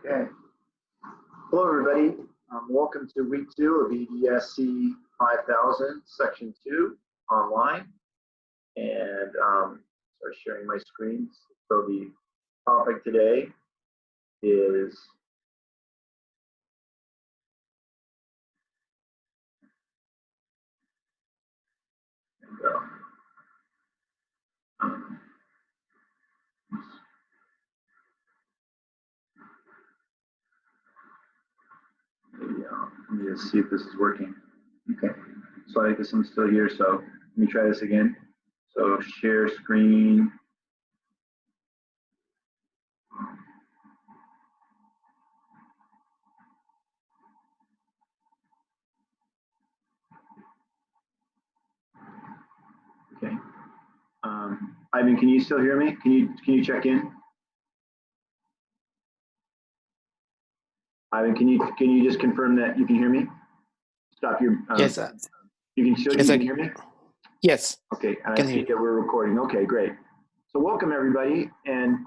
Okay. Hello, everybody. Welcome to week 2 of EDSE 5000, section 2, online. And start sharing my screen. So the topic today is let me just see if this is working. Okay. So I guess I'm still here. So let me try this again. So share screen. Okay. Ivan, can you still hear me? Can you check in? Ivan, can you just confirm that you can hear me? Stop your. Yes, sir. You can still Yes, you can hear me? Yes. Okay, and I see that we're recording. Okay, great. So welcome everybody. And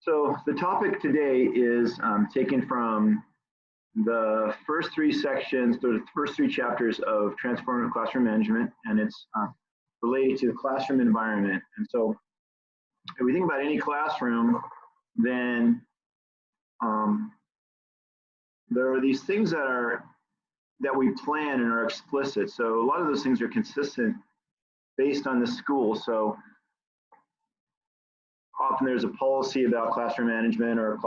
so the topic today is taken from the first 3 sections, the first 3 chapters of Transformative Classroom Management, and it's related to the classroom environment. And so if we think about any classroom, then there are these things that we plan and are explicit. So a lot of those things are consistent based on the school. So often there's a policy about classroom management or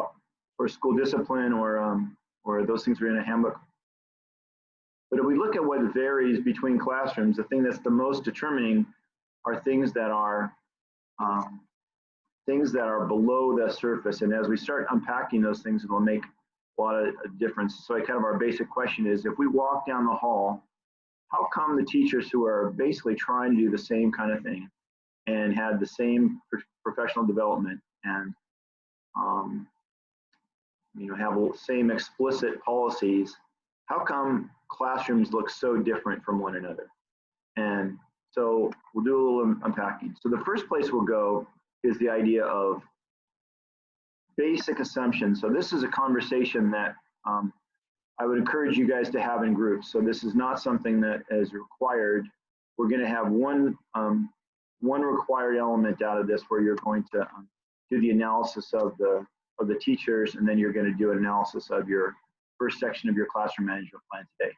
school discipline or those things are in a handbook. But if we look at what varies between classrooms, the thing that's the most determining are things that are below the surface. And as we start unpacking those things, it will make a lot of difference. So kind of our basic question is, if we walk down the hall, how come the teachers who are basically trying to do the same kind of thing and had the same professional development and have the same explicit policies, how come classrooms look so different from one another? And so we'll do a little unpacking. So the first place we'll go is the idea of basic assumptions. So this is a conversation that I would encourage you guys to have in groups. So this is not something that is required. We're going to have one required element out of this, where you're going to do the analysis of the teachers, and then you're going to do an analysis of your first section of your classroom management plan today.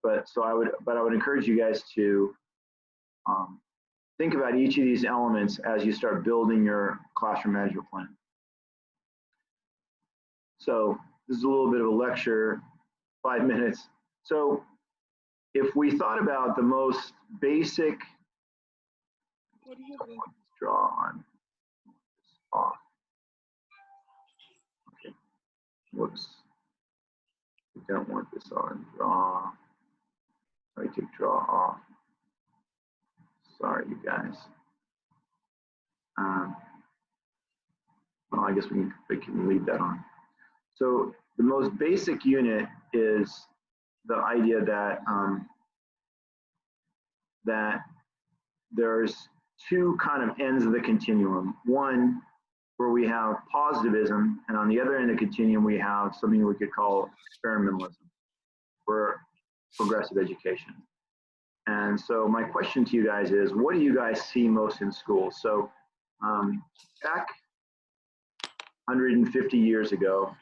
But I would encourage you guys to think about each of these elements as you start building your classroom management plan. So this is a little bit of a lecture, 5 minutes. So if we thought about the most basic, what do you draw on? Off. Okay. Whoops. We don't want this on. Draw. I take draw off. Sorry, you guys. Well, I guess we can leave that on. So the most basic unit is the idea that that there's 2 kind of ends of the continuum. One where we have positivism, and on the other end of the continuum we have something we could call experimentalism, or progressive education. And so my question to you guys is, what do you guys see most in school? So back 150 years ago,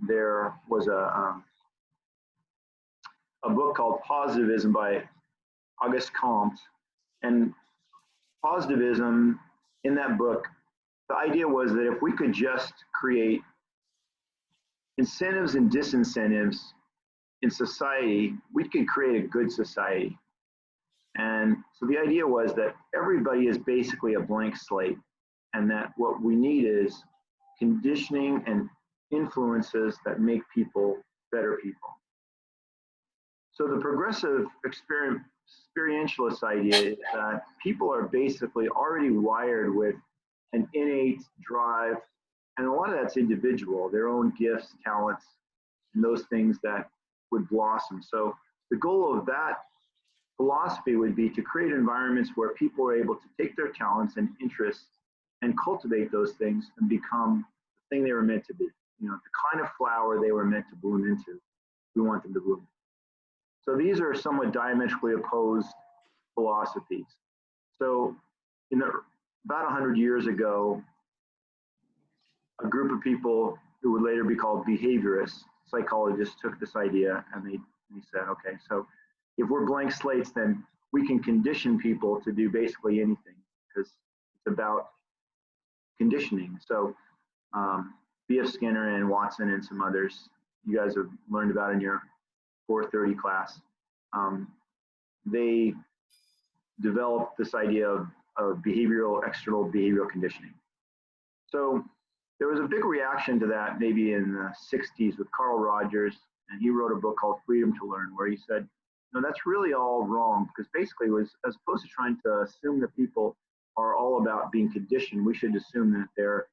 there was a book called Positivism by Auguste Comte. And positivism, in that book, the idea was that if we could just create incentives and disincentives in society, we could create a good society. And so the idea was that everybody is basically a blank slate, and that what we need is conditioning and influences that make people better people. So the progressive experientialist idea is that people are basically already wired with an innate drive, and a lot of that's individual, their own gifts, talents, and those things that would blossom. So the goal of that philosophy would be to create environments where people are able to take their talents and interests and cultivate those things and become the thing they were meant to be. the kind of flower they were meant to bloom into. We want them to bloom. So these are somewhat diametrically opposed philosophies. So about 100 years ago, a group of people who would later be called behaviorists, psychologists, took this idea and they said, okay, so if we're blank slates, then we can condition people to do basically anything because it's about conditioning. So B.F. Skinner and Watson and some others you guys have learned about in your 430 class, they developed this idea of external behavioral conditioning. So there was a big reaction to that maybe in the 60s with Carl Rogers, and he wrote a book called Freedom to Learn, where he said, no, that's really all wrong, because basically it was, as opposed to trying to assume that people are all about being conditioned, we should assume that they're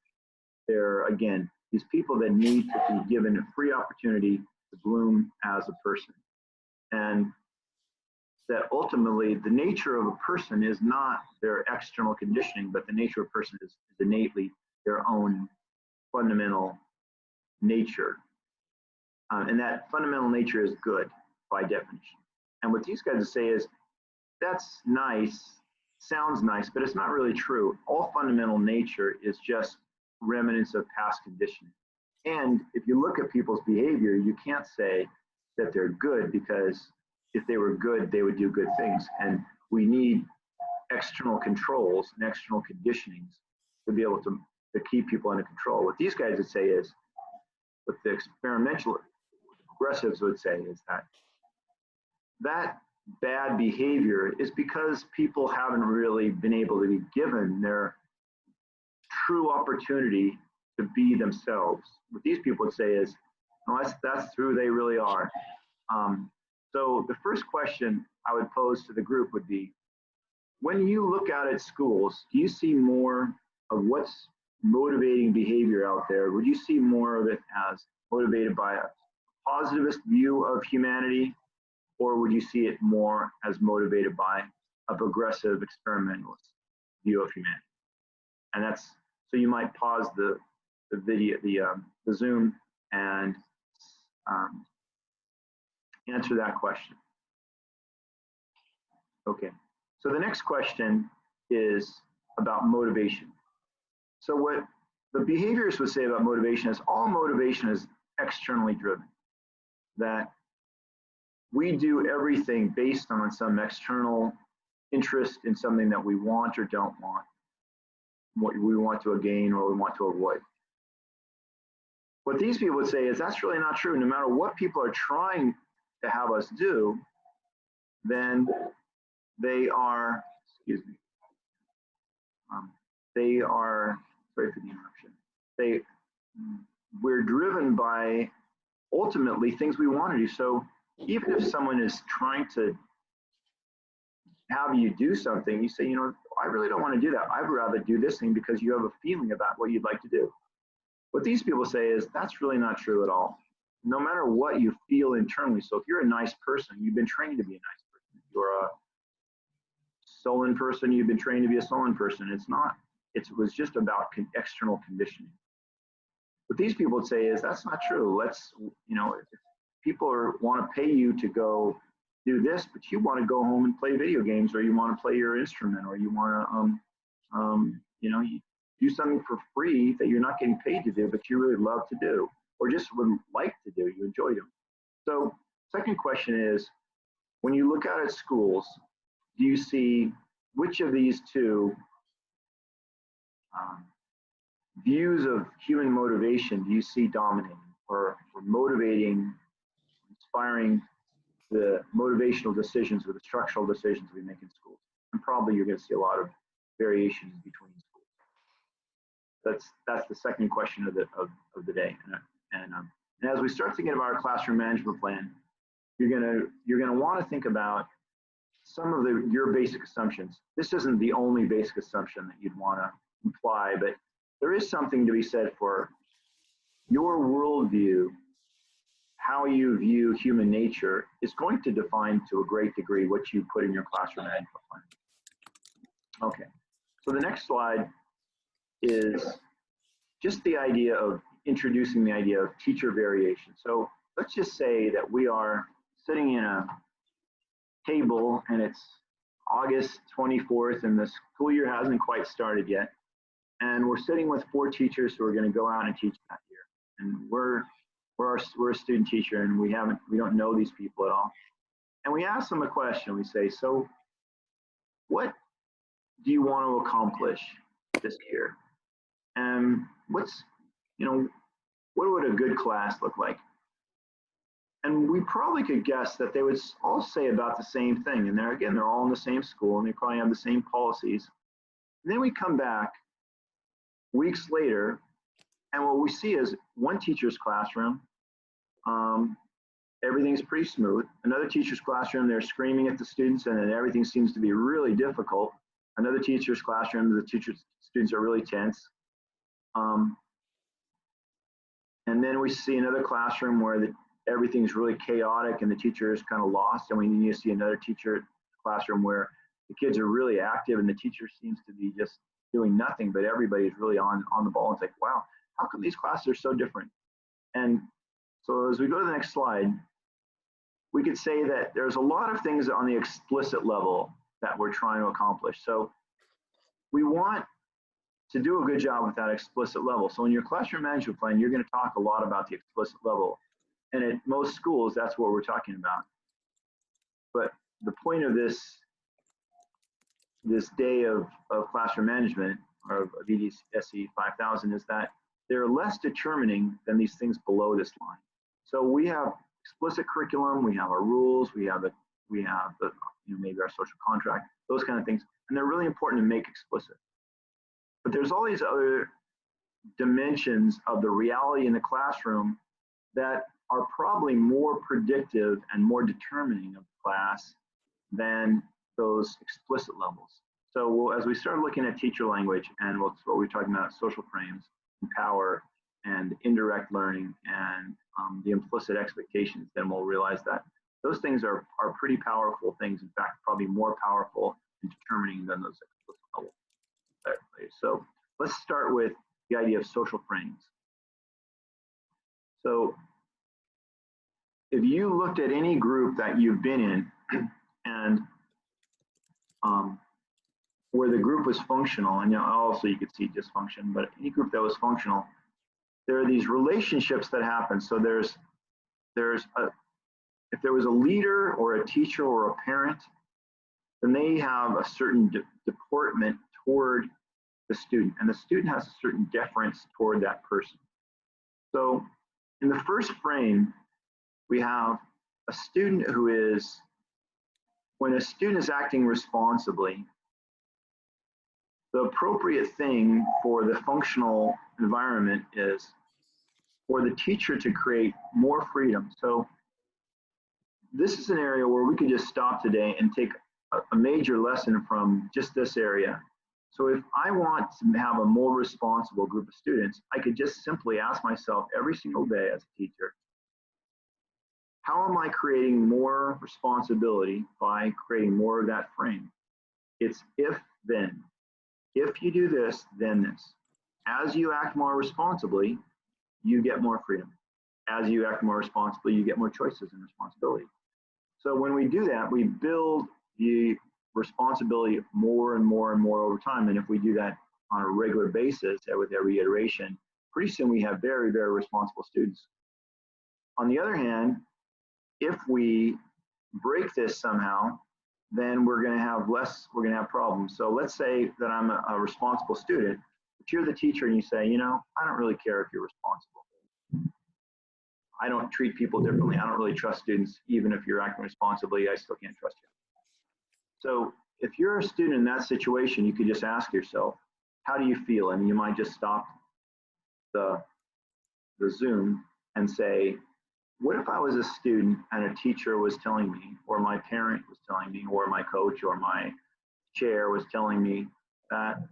again, these people that need to be given a free opportunity to bloom as a person. And that ultimately the nature of a person is not their external conditioning, but the nature of a person is innately their own fundamental nature. And that fundamental nature is good by definition. And what these guys say is, that's nice, sounds nice, but it's not really true. All fundamental nature is just remnants of past conditioning. And if you look at people's behavior, you can't say that they're good, because if they were good, they would do good things. And we need external controls and external conditionings to be able to keep people under control. What these guys would say is, what the experimental progressives would say is that bad behavior is because people haven't really been able to be given their true opportunity to be themselves. What these people would say is, no, that's who they really are. So the first question I would pose to the group would be, when you look out at schools, do you see more of what's motivating behavior out there? Would you see more of it as motivated by a positivist view of humanity, or would you see it more as motivated by a progressive experimentalist view of humanity? And that's, so you might pause the video, the Zoom, and answer that question. Okay, so the next question is about motivation. So what the behaviorists would say about motivation is, all motivation is externally driven. That we do everything based on some external interest in something that we want or don't want, what we want to gain or we want to avoid. What these people would say is, that's really not true. No matter what people are trying to have us do, then they are, they are, sorry for the interruption, we're driven by ultimately things we want to do. So even if someone is trying to have you do something, you say, I really don't want to do that. I'd rather do this thing because you have a feeling about what you'd like to do. What these people say is, that's really not true at all. No matter what you feel internally. So if you're a nice person, you've been trained to be a nice person. If you're a sullen person, you've been trained to be a sullen person. It's not. It was just about external conditioning. What these people would say is, that's not true. Let's, if people want to pay you to go do this, but you want to go home and play video games, or you want to play your instrument, or you want to, you do something for free that you're not getting paid to do, but you really love to do, or just would like to do, you enjoy them. So second question is, when you look out at schools, do you see which of these two views of human motivation do you see dominating, or motivating, inspiring the motivational decisions or the structural decisions we make in schools? And probably you're going to see a lot of variations between schools. That's the second question of the day. And as we start thinking about our classroom management plan, you're gonna want to think about some of your basic assumptions. This isn't the only basic assumption that you'd want to imply, but there is something to be said for your worldview. How you view human nature is going to define to a great degree what you put in your classroom management plan. Okay, so the next slide is just the idea of introducing the idea of teacher variation. So let's just say that we are sitting in a table and it's August 24th and the school year hasn't quite started yet. And we're sitting with 4 teachers who are going to go out and teach that year. And we're a student teacher and we don't know these people at all. And we ask them a question. We say, so what do you want to accomplish this year? And what would a good class look like? And we probably could guess that they would all say about the same thing. And they're all in the same school and they probably have the same policies. And then we come back weeks later, and what we see is one teacher's classroom, everything's pretty smooth. Another teacher's classroom, they're screaming at the students and then everything seems to be really difficult. Another teacher's classroom, the students are really tense. And then we see another classroom where everything's really chaotic and the teacher is kind of lost. And we need to see another teacher classroom where the kids are really active and the teacher seems to be just doing nothing, but everybody's really on the ball. It's like, wow, how come these classes are so different? And so as we go to the next slide, we could say that there's a lot of things on the explicit level that we're trying to accomplish. So we want to do a good job with that explicit level. So in your classroom management plan, you're going to talk a lot about the explicit level. And at most schools, that's what we're talking about. But the point of this day of classroom management, or of EDSE 5000, is that they're less determining than these things below this line. So we have explicit curriculum, we have our rules, we have maybe our social contract, those kind of things, and they're really important to make explicit. But there's all these other dimensions of the reality in the classroom that are probably more predictive and more determining of the class than those explicit levels. So as we start looking at teacher language and what we're talking about, social frames, and power, and indirect learning, and the implicit expectations, then we'll realize that those things are pretty powerful things. In fact, probably more powerful in determining than those explicit levels. So let's start with the idea of social frames. So if you looked at any group that you've been in and where the group was functional, and also you could see dysfunction, but any group that was functional, there are these relationships that happen. So if there was a leader or a teacher or a parent, then they have a certain deportment toward the student, and the student has a certain deference toward that person. So in the first frame, we have a student who is, when a student is acting responsibly, the appropriate thing for the functional environment is for the teacher to create more freedom. So this is an area where we could just stop today and take a major lesson from just this area. So if I want to have a more responsible group of students, I could just simply ask myself every single day as a teacher, how am I creating more responsibility by creating more of that frame? It's if, then. If you do this, then this. As you act more responsibly, you get more freedom. As you act more responsibly, you get more choices and responsibility. So when we do that, we build the responsibility more and more and more over time. And if we do that on a regular basis with every iteration, pretty soon we have very, very responsible students. On the other hand, if we break this somehow, then we're going to have problems. So let's say that I'm a responsible student, but you're the teacher and you say, I don't really care if you're responsible. I don't treat people differently. I don't really trust students. Even if you're acting responsibly, I still can't trust you. So if you're a student in that situation, you could just ask yourself, how do you feel? And you might just stop the Zoom and say, what if I was a student and a teacher was telling me, or my parent was telling me, or my coach or my chair was telling me that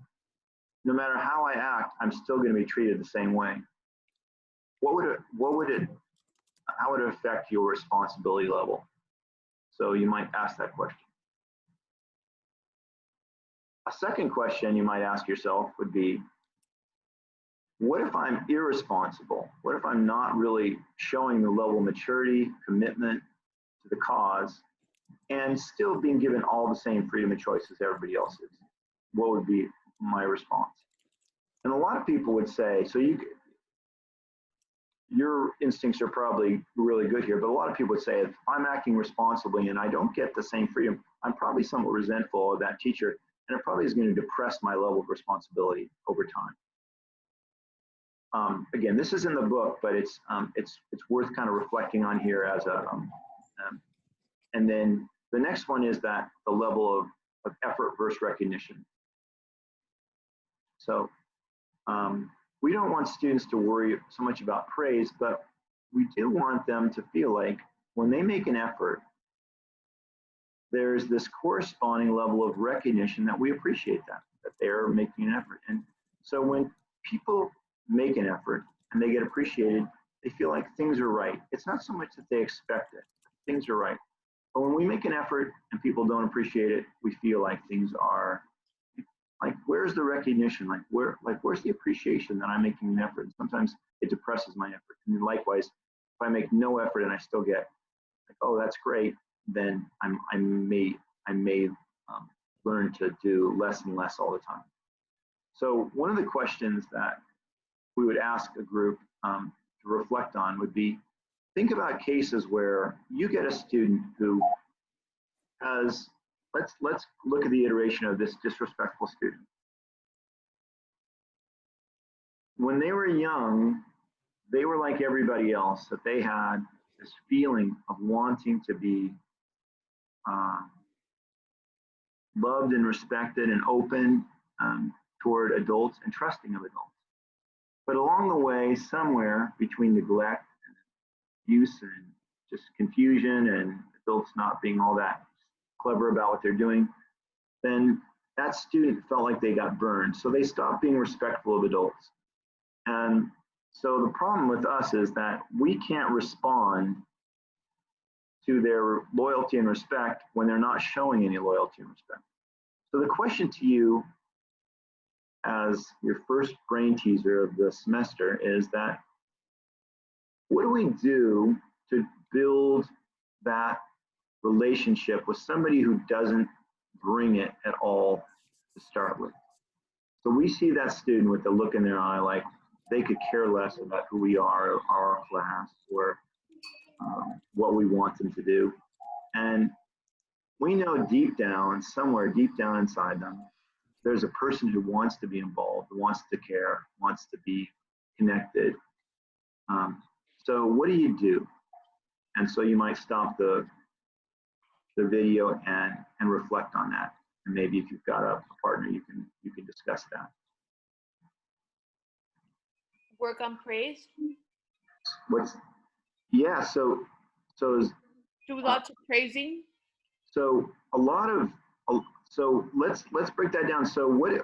no matter how I act, I'm still going to be treated the same way? How would it affect your responsibility level? So you might ask that question. A second question you might ask yourself would be, what if I'm irresponsible? What if I'm not really showing the level of maturity, commitment to the cause, and still being given all the same freedom of choice as everybody else is? What would be my response? And a lot of people would say, so your instincts are probably really good here, but a lot of people would say, if I'm acting responsibly and I don't get the same freedom, I'm probably somewhat resentful of that teacher, and it probably is going to depress my level of responsibility over time. Again, this is in the book, but it's worth kind of reflecting on here as a, and then the next one is that the level of effort versus recognition. So we don't want students to worry so much about praise, but we do want them to feel like when they make an effort, there's this corresponding level of recognition that we appreciate that they're making an effort. And so when people make an effort and they get appreciated, they feel like things are right. It's not so much that they expect it, things are right. But when we make an effort and people don't appreciate it, we feel like things are like, where's the recognition? Where's the appreciation that I'm making an effort? And sometimes it depresses my effort. And then likewise, if I make no effort and I still get like, oh, that's great, then I may learn to do less and less all the time. So one of the questions that we would ask a group to reflect on would be, think about cases where you get a student who has, let's look at the iteration of this disrespectful student. When they were young, they were like everybody else, that they had this feeling of wanting to be loved and respected and open toward adults and trusting of adults. But along the way, somewhere between neglect and abuse and just confusion and adults not being all that clever about what they're doing, then that student felt like they got burned. So they stopped being respectful of adults. And so the problem with us is that we can't respond to their loyalty and respect when they're not showing any loyalty and respect. So the question to you as your first brain teaser of the semester is that, what do we do to build that relationship with somebody who doesn't bring it at all to start with? So we see that student with the look in their eye like they could care less about who we are or our class or what we want them to do. And we know deep down, somewhere deep down inside them, there's a person who wants to be involved, who wants to care, wants to be connected. So what do you do? And so you might stop the video and reflect on that. And maybe if you've got a partner, you can discuss that. Work on praise. Do lots of praising. So a lot of, so let's break that down. So what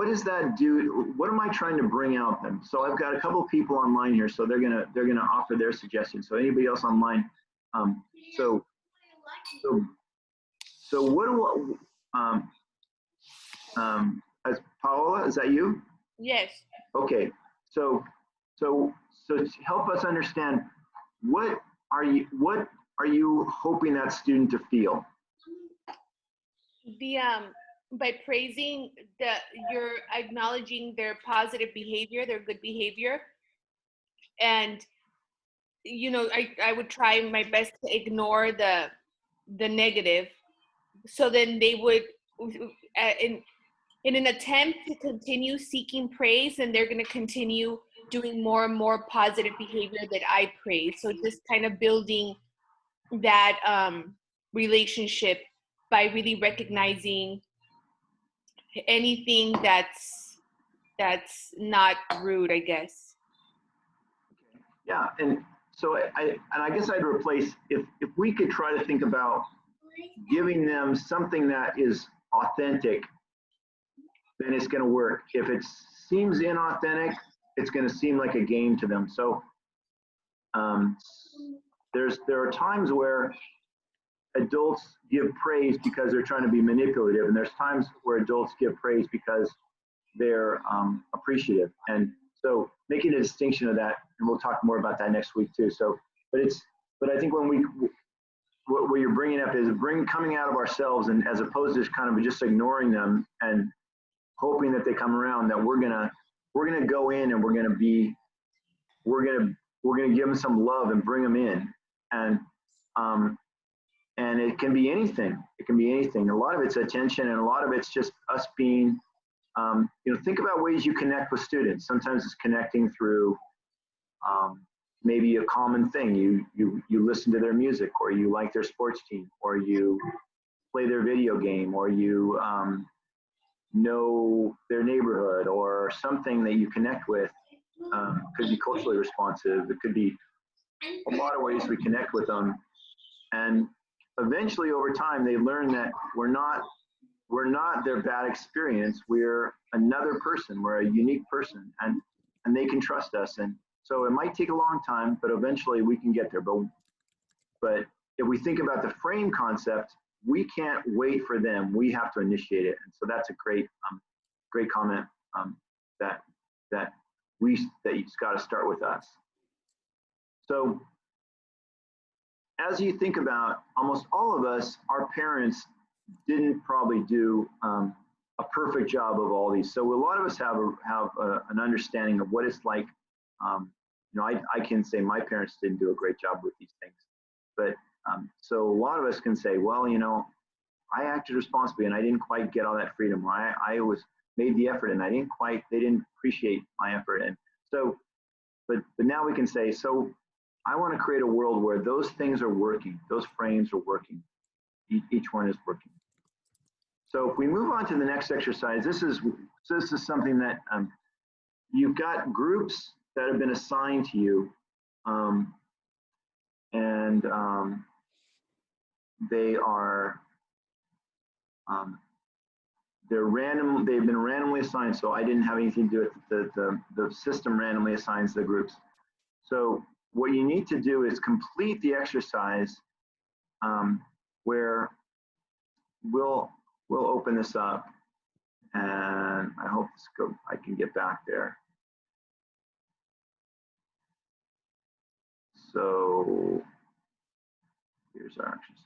does that do? What am I trying to bring out then? So I've got a couple of people online here, so they're gonna offer their suggestions. So anybody else online? So what do as Paola, is that you? Yes. Okay. So help us understand, what are you hoping that student to feel? By praising you're acknowledging their positive behavior, their good behavior, and I would try my best to ignore the negative. So then they would, in an attempt to continue seeking praise, and they're going to continue doing more and more positive behavior that I praise. So just kind of building that relationship by really recognizing anything that's not rude, I guess. Yeah, and so I guess I'd replace, if we could try to think about giving them something that is authentic, then it's going to work. If it seems inauthentic, it's going to seem like a game to them. So there are times where adults give praise because they're trying to be manipulative, and there's times where adults give praise because they're appreciative. And so making a distinction of that, and we'll talk more about that next week too. So, but I think what you're bringing up is coming out of ourselves, and as opposed to kind of just ignoring them and hoping that they come around, that we're gonna go in and we're gonna give them some love and bring them in. And it can be anything. It can be anything. A lot of it's attention, and a lot of it's just us being, think about ways you connect with students. Sometimes it's connecting through maybe a common thing. You listen to their music, or you like their sports team, or you play their video game, or you know their neighborhood, or something that you connect with. Could be culturally responsive. It could be a lot of ways we connect with them. And eventually over time, they learn that we're not their bad experience. We're another person. We're a unique person, and they can trust us. And so it might take a long time, but eventually we can get there. But if we think about the frame concept, we can't wait for them. We have to initiate it. And so that's a great comment that it's got to start with us. So as you think about, almost all of us, our parents didn't probably do a perfect job of all these. So a lot of us have an understanding of what it's like. I can say my parents didn't do a great job with these things, but so a lot of us can say, well, I acted responsibly and I didn't quite get all that freedom, or I made the effort and they didn't appreciate my effort. And so, but now we can say, so I want to create a world where those things are working, those frames are working, each one is working. So if we move on to the next exercise, this is something that you've got groups that have been assigned to you, and they are they've been randomly assigned. So I didn't have anything to do with it. The system randomly assigns the groups. So what you need to do is complete the exercise where we'll open this up, and I hope I can get back there. So here's our exercise.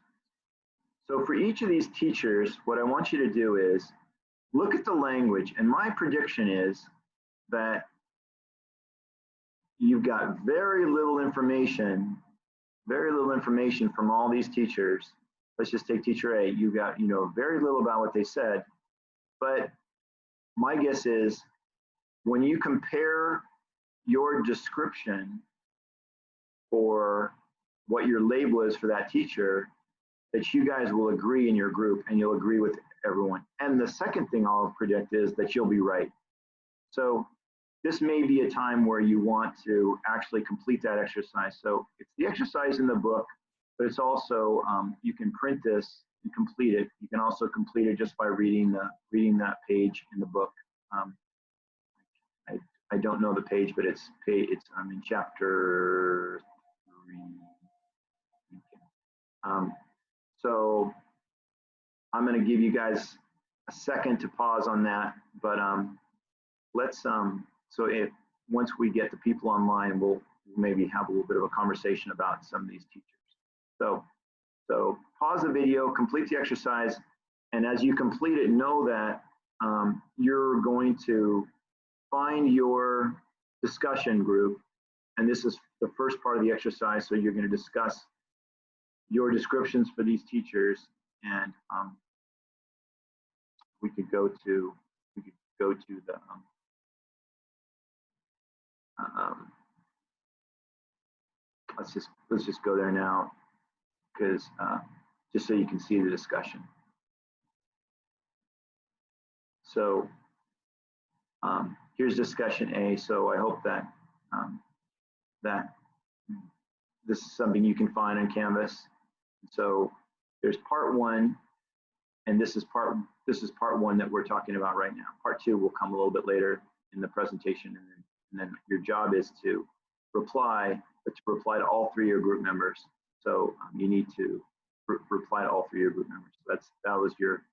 So for each of these teachers, what I want you to do is look at the language, and my prediction is that you've got very little information from all these teachers. Let's just take teacher A. You got, very little about what they said, but my guess is when you compare your description for what your label is for that teacher, that you guys will agree in your group and you'll agree with everyone. And the second thing I'll predict is that you'll be right. So this may be a time where you want to actually complete that exercise. So it's the exercise in the book, but it's also, you can print this and complete it. You can also complete it just by reading that page in the book. I don't know the page, but it's in chapter 3. So I'm going to give you guys a second to pause on that, but let's once we get the people online, we'll maybe have a little bit of a conversation about some of these teachers. So pause the video, complete the exercise, and as you complete it, know that you're going to find your discussion group, and this is the first part of the exercise. So you're going to discuss your descriptions for these teachers, and we could go to the let's just go there now, because just so you can see the discussion. So here's discussion A. So I hope that that this is something you can find on Canvas. So there's part 1, and this is part 1 that we're talking about right now. Part 2 will come a little bit later in the presentation, and then your job is to reply, but to reply to all 3 of your group members. So you need to reply to all 3 of your group members. That was your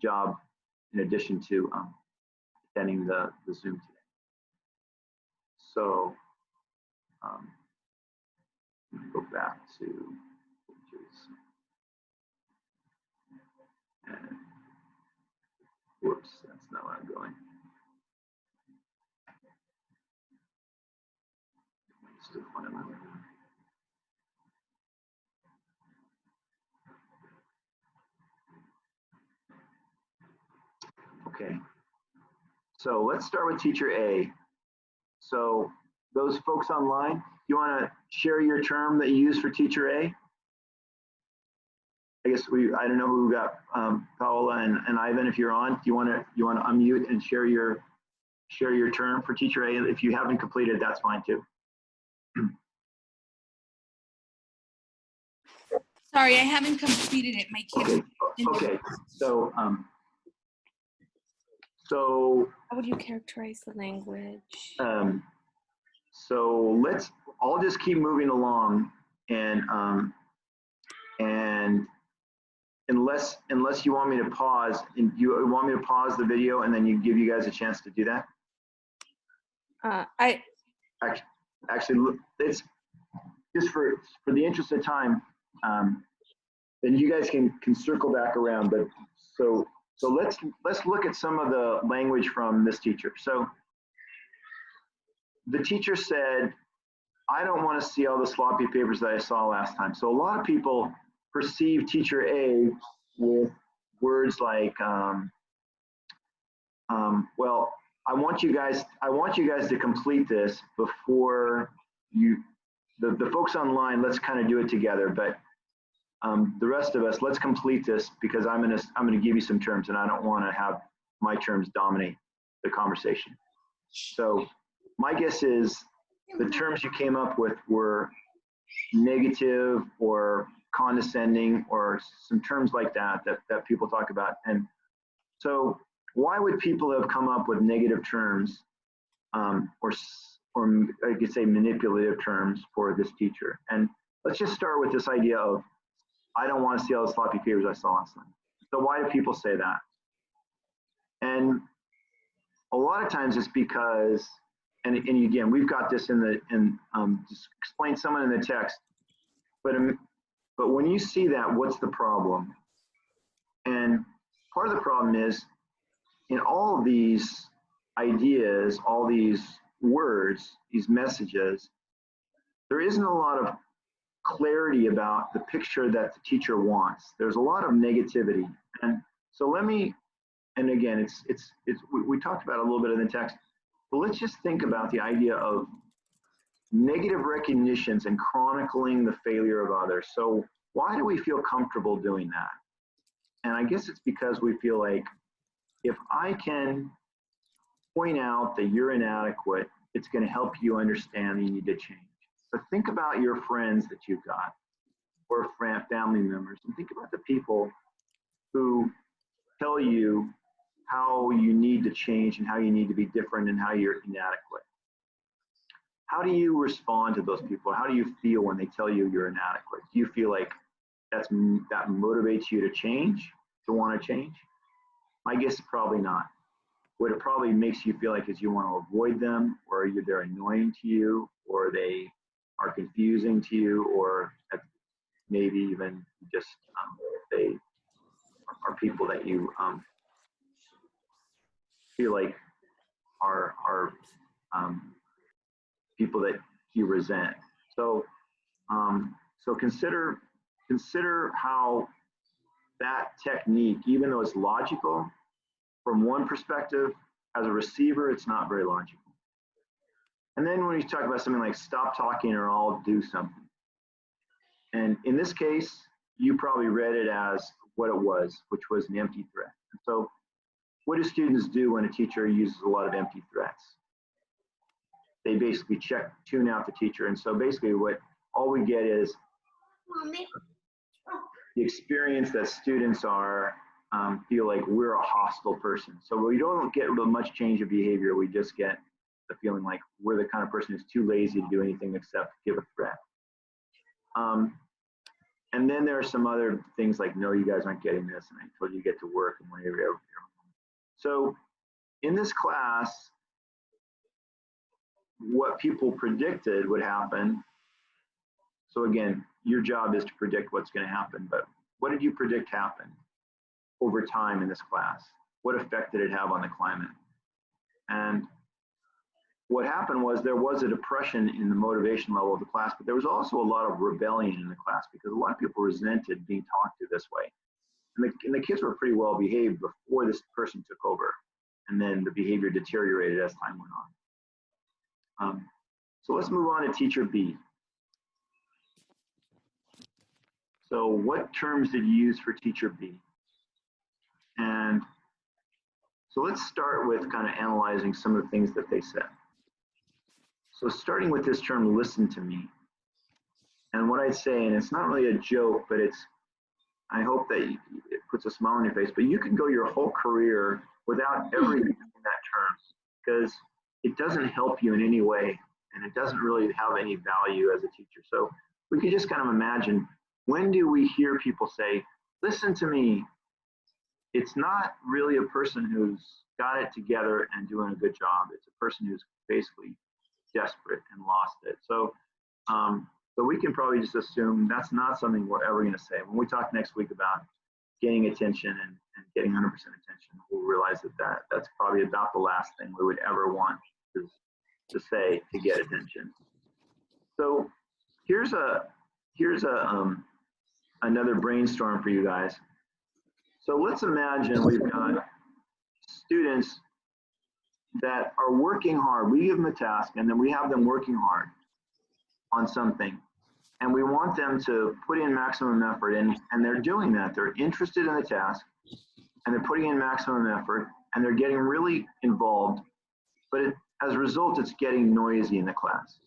job, in addition to attending the Zoom today. So let me go back to pages. And, whoops, that's not where I'm going. Still finding my way. Okay, so let's start with teacher A. So those folks online, you want to share your term that you use for teacher A? I guess I don't know who got Paola and Ivan. If you're on, do you want to unmute and share your term for teacher A? If you haven't completed, that's fine too. Sorry, I haven't completed it. My camera. Okay. So so how would you characterize the language? So I'll just keep moving along, and unless you want me to pause, and you want me to pause the video and then give you guys a chance to do that. Actually, it's just for the interest of time. Then you guys can circle back around. But so let's look at some of the language from this teacher. So the teacher said, I don't want to see all the sloppy papers that I saw last time. So a lot of people perceive teacher A with words like, well, I want you guys to complete this before the folks online, let's kind of do it together. But the rest of us, let's complete this because I'm gonna give you some terms, and I don't want to have my terms dominate the conversation. So my guess is the terms you came up with were negative or condescending or some terms like that people talk about. And so why would people have come up with negative terms or I could say manipulative terms for this teacher? And let's just start with this idea of, I don't want to see all the sloppy papers I saw last time. So why do people say that? And a lot of times it's because, and again, we've got this just explain someone in the text, but when you see that, what's the problem? And part of the problem is, in all of these ideas, all these words, these messages, there isn't a lot of clarity about the picture that the teacher wants. There's a lot of negativity. And so and again, we talked about it a little bit in the text, but let's just think about the idea of negative recognitions and chronicling the failure of others. So why do we feel comfortable doing that? And I guess it's because we feel like, if I can point out that you're inadequate, it's going to help you understand you need to change. But think about your friends that you've got, or family members, and think about the people who tell you how you need to change and how you need to be different and how you're inadequate. How do you respond to those people? How do you feel when they tell you you're inadequate? Do you feel like that motivates you to change, to want to change? My guess is probably not. What it probably makes you feel like is you want to avoid them, or they're annoying to you, or they are confusing to you, or maybe even just they are people that you feel like are people that you resent. So so consider how that technique, even though it's logical from one perspective, as a receiver, it's not very logical. And then when you talk about something like stop talking or I'll do something. And in this case, you probably read it as what it was, which was an empty threat. And so what do students do when a teacher uses a lot of empty threats? They basically tune out the teacher. And so basically all we get is the experience that students feel like we're a hostile person. So we don't get much change of behavior. We just get the feeling like we're the kind of person who's too lazy to do anything except give a threat. And then there are some other things like, no, you guys aren't getting this, and I told you to get to work, and whatever. So in this class, what people predicted would happen. So again, your job is to predict what's going to happen, but what did you predict happened over time in this class? What effect did it have on the climate? And what happened was there was a depression in the motivation level of the class, but there was also a lot of rebellion in the class because a lot of people resented being talked to this way. And the kids were pretty well behaved before this person took over. And then the behavior deteriorated as time went on. So let's move on to teacher B. So what terms did you use for teacher B? And so let's start with kind of analyzing some of the things that they said. So starting with this term, listen to me. And what I'd say, and it's not really a joke, but I hope that it puts a smile on your face, but you can go your whole career without ever using that term because it doesn't help you in any way and it doesn't really have any value as a teacher. So we could just kind of imagine, when do we hear people say, listen to me? It's not really a person who's got it together and doing a good job. It's a person who's basically desperate and lost it. So so we can probably just assume that's not something we're ever going to say. When we talk next week about getting attention and getting 100% attention, we'll realize that's probably about the last thing we would ever want to say to get attention. So here's another brainstorm for you guys. So let's imagine we've got students that are working hard. We give them a task and then we have them working hard on something. And we want them to put in maximum effort and they're doing that. They're interested in the task and they're putting in maximum effort and they're getting really involved. But as a result, it's getting noisy in the class.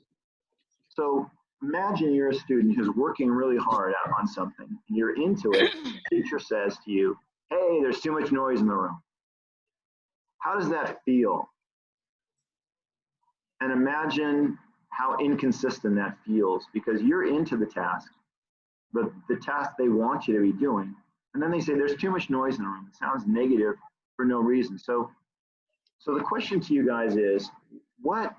So imagine you're a student who's working really hard on something and you're into it. The teacher says to you, hey, there's too much noise in the room. How does that feel? And imagine how inconsistent that feels because you're into the task, but the task they want you to be doing. And then they say there's too much noise in the room. It sounds negative for no reason. So the question to you guys is, what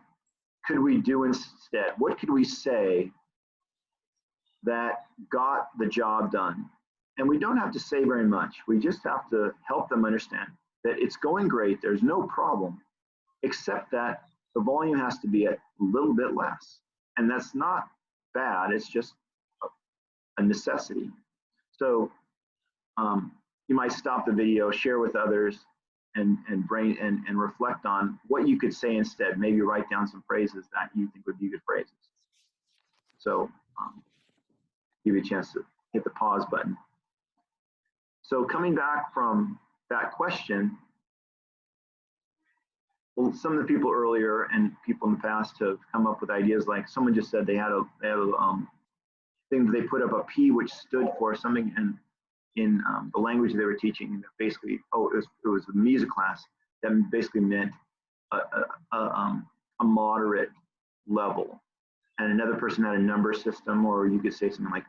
could we do instead? What could we say that got the job done? And we don't have to say very much. We just have to help them understand that it's going great. There's no problem, except that the volume has to be a little bit less. And that's not bad. It's just a necessity. So you might stop the video, share with others, and reflect on what you could say instead. Maybe write down some phrases that you think would be good phrases. So give you a chance to hit the pause button. So coming back from that question, well, some of the people earlier and people in the past have come up with ideas like someone just said they had a thing that they put up a P which stood for something in the language they were teaching. Basically, it was a music class that basically meant a moderate level. And another person had a number system, or you could say something like,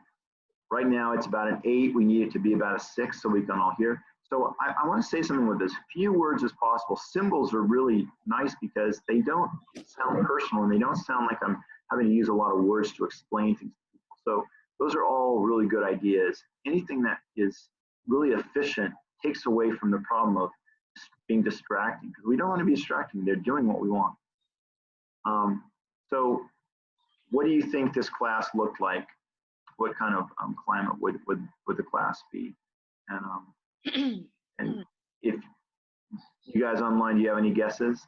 right now it's about an 8, we need it to be about a 6 so we can all hear. So I want to say something with as few words as possible. Symbols are really nice because they don't sound personal and they don't sound like I'm having to use a lot of words to explain things to people. So those are all really good ideas. Anything that is really efficient takes away from the problem of being distracting, because we don't want to be distracting. They're doing what we want. So what do you think this class looked like? What kind of climate would the class be? And if you guys online, do you have any guesses?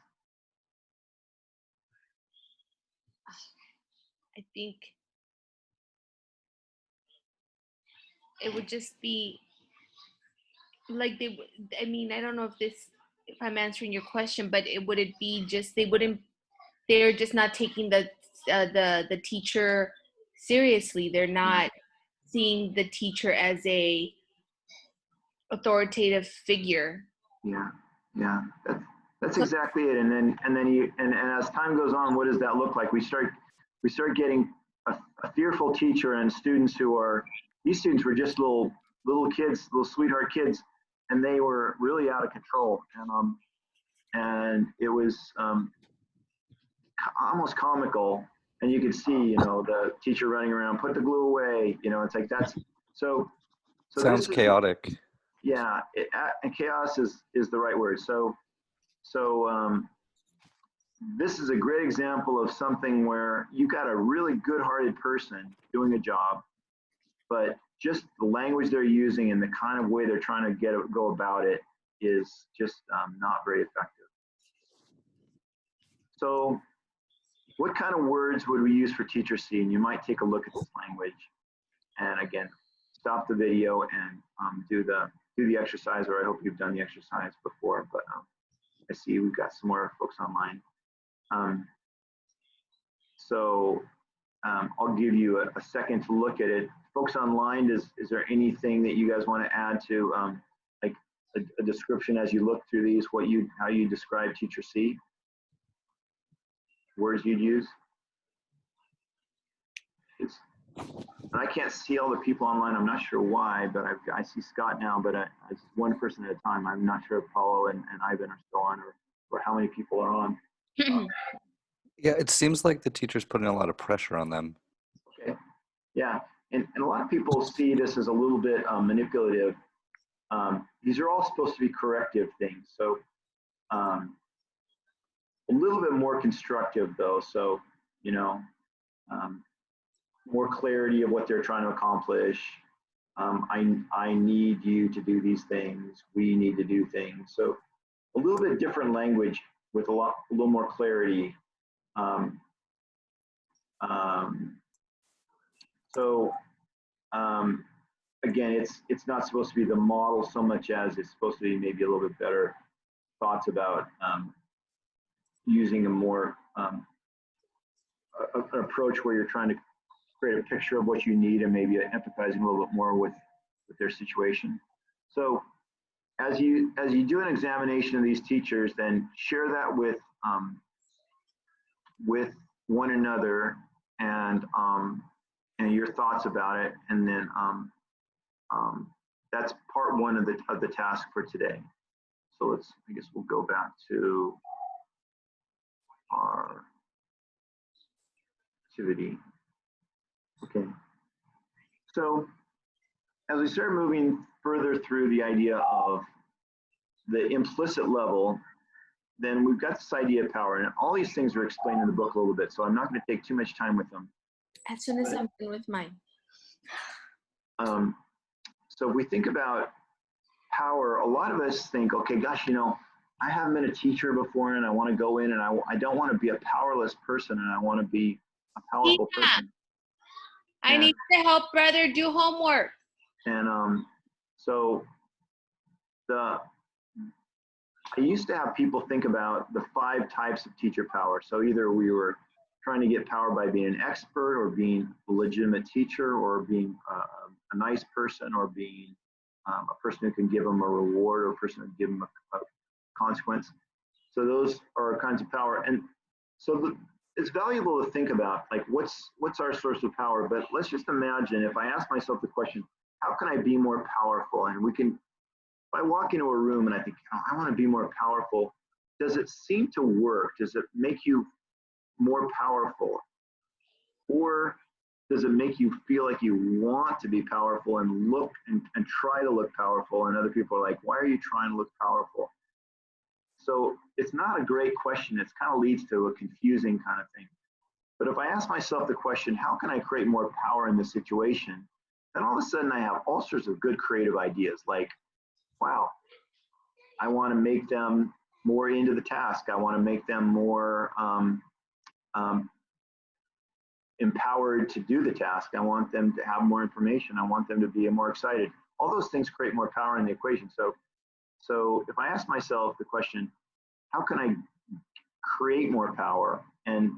I think it would just be like I mean, I don't know if I'm answering your question, but would it be just they're just not taking the teacher seriously. They're not seeing the teacher as a authoritative figure. Yeah, that's exactly it. And then as time goes on, what does that look like? We start getting a fearful teacher and students these students were just little kids, little sweetheart kids, and they were really out of control. and it was almost comical. And you could see, you know, the teacher running around, put the glue away. You know, it's like that's so. So Sounds this is, chaotic. yeah, and chaos is the right word. So this is a great example of something where you got a really good-hearted person doing a job, but just the language they're using and the kind of way they're trying to go about it is just not very effective. So what kind of words would we use for teacher C? And you might take a look at this language, and again, stop the video and do the exercise, or I hope you've done the exercise before, but I see we've got some more folks online. I'll give you a second to look at it. Folks online, is there anything that you guys want to add to like a description as you look through these, how you describe teacher C? Words you'd use? I can't see all the people online. I'm not sure why, but I see Scott now, but it's one person at a time. I'm not sure if Paulo and Ivan are still on, or how many people are on. Yeah, it seems like the teacher's putting a lot of pressure on them. Okay, yeah, and a lot of people see this as a little bit manipulative. These are all supposed to be corrective things, so a little bit more constructive though. So, you know, more clarity of what they're trying to accomplish. I need you to do these things. We need to do things. So a little bit different language with a little more clarity. Again, it's not supposed to be the model so much as it's supposed to be maybe a little bit better thoughts about using a more an approach where you're trying to create a picture of what you need and maybe empathizing a little bit more with their situation. So as you do an examination of these teachers, then share that with one another and your thoughts about it, and then that's part one of the task for today. So I guess we'll go back to our activity. Okay. So as we start moving further through the idea of the implicit level, then we've got this idea of power, and all these things are explained in the book a little bit, so I'm not going to take too much time with them. As soon as I'm done with mine. So if we think about power, a lot of us think, okay, gosh, you know, I haven't been a teacher before, and I want to go in, and I don't want to be a powerless person, and I want to be a powerful person. I need to help brother do homework. And so I used to have people think about the 5 types of teacher power. So either we were trying to get power by being an expert, or being a legitimate teacher, or being a nice person, or being a person who can give them a reward, or a person who can give them a consequence. So those are kinds of power. And so it's valuable to think about, like, what's our source of power. But let's just imagine if I ask myself the question, how can I be more powerful? And if I walk into a room and I think, oh, I want to be more powerful, does it seem to work? Does it make you more powerful? Or does it make you feel like you want to be powerful and look and try to look powerful, and other people are like, why are you trying to look powerful? So it's not a great question. It kind of leads to a confusing kind of thing. But if I ask myself the question, how can I create more power in this situation? Then all of a sudden I have all sorts of good creative ideas, like, wow, I want to make them more into the task. I want to make them more empowered to do the task. I want them to have more information. I want them to be more excited. All those things create more power in the equation. So if I ask myself the question, how can I create more power? And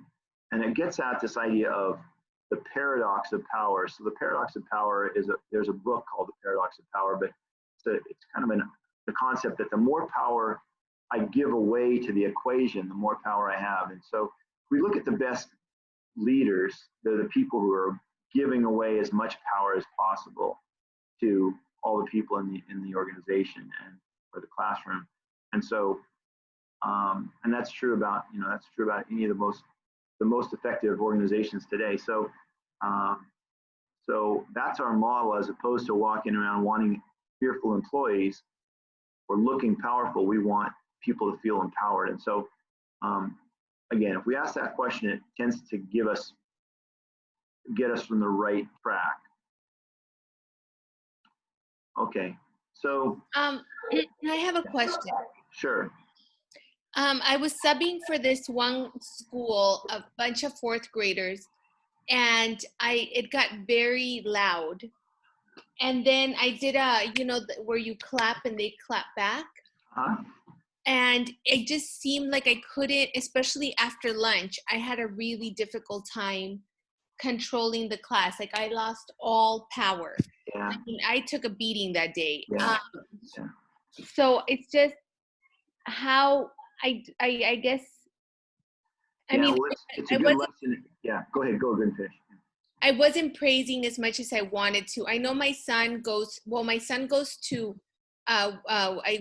it gets at this idea of the paradox of power. So the paradox of power there's a book called The Paradox of Power, but it's kind of the concept that the more power I give away to the equation, the more power I have. And so if we look at the best leaders, they're the people who are giving away as much power as possible to all the people in the organization or the classroom. And so And that's true about, that's true about any of the most effective organizations today. So, so that's our model, as opposed to walking around wanting fearful employees or looking powerful. We want people to feel empowered. And so, again, if we ask that question, it tends to get us from the right track. Okay, so. I have a question. Sure. I was subbing for this one school, a bunch of fourth graders, and it got very loud. And then I did where you clap and they clap back. Huh? And it just seemed like I couldn't, especially after lunch, I had a really difficult time controlling the class. Like, I lost all power. Yeah. I mean, I took a beating that day. Yeah. So it's just how I guess, I mean, well, it's a good lesson. Yeah, go ahead and finish. I wasn't praising as much as I wanted to. I know my son goes to,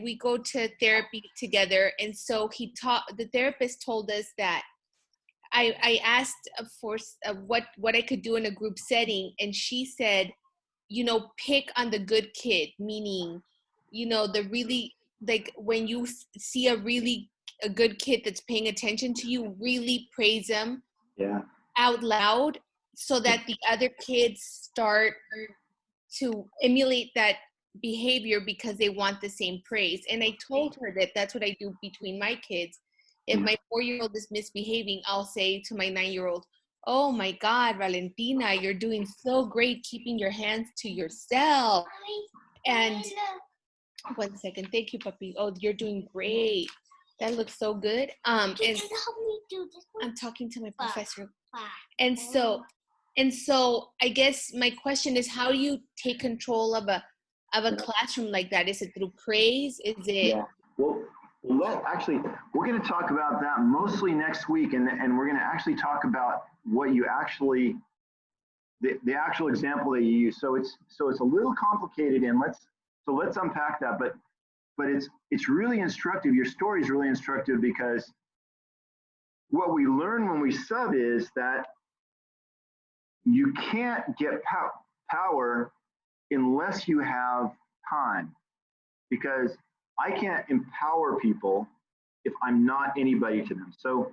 we go to therapy together. And so the therapist told us that I asked for what I could do in a group setting. And she said, pick on the good kid, meaning, the really, like, when you see a good kid that's paying attention to you, really praise them out loud, so that the other kids start to emulate that behavior because they want the same praise. And I told her that that's what I do between my kids. If my 4-year-old is misbehaving, I'll say to my 9-year-old, "Oh my God, Valentina, you're doing so great keeping your hands to yourself." And 1 second, thank you, puppy. Oh, you're doing great. That looks so good. And help me do this one? I'm talking to my professor. And so I guess my question is, how do you take control of a classroom like that? Is it through praise? Is it? Yeah. Well, we're going to talk about that mostly next week, and we're going to actually talk about what you actually, the actual example that you use. So it's a little complicated, and let's unpack that. But it's really instructive. Your story is really instructive, because what we learn when we sub is that you can't get power unless you have time, because I can't empower people if I'm not anybody to them. So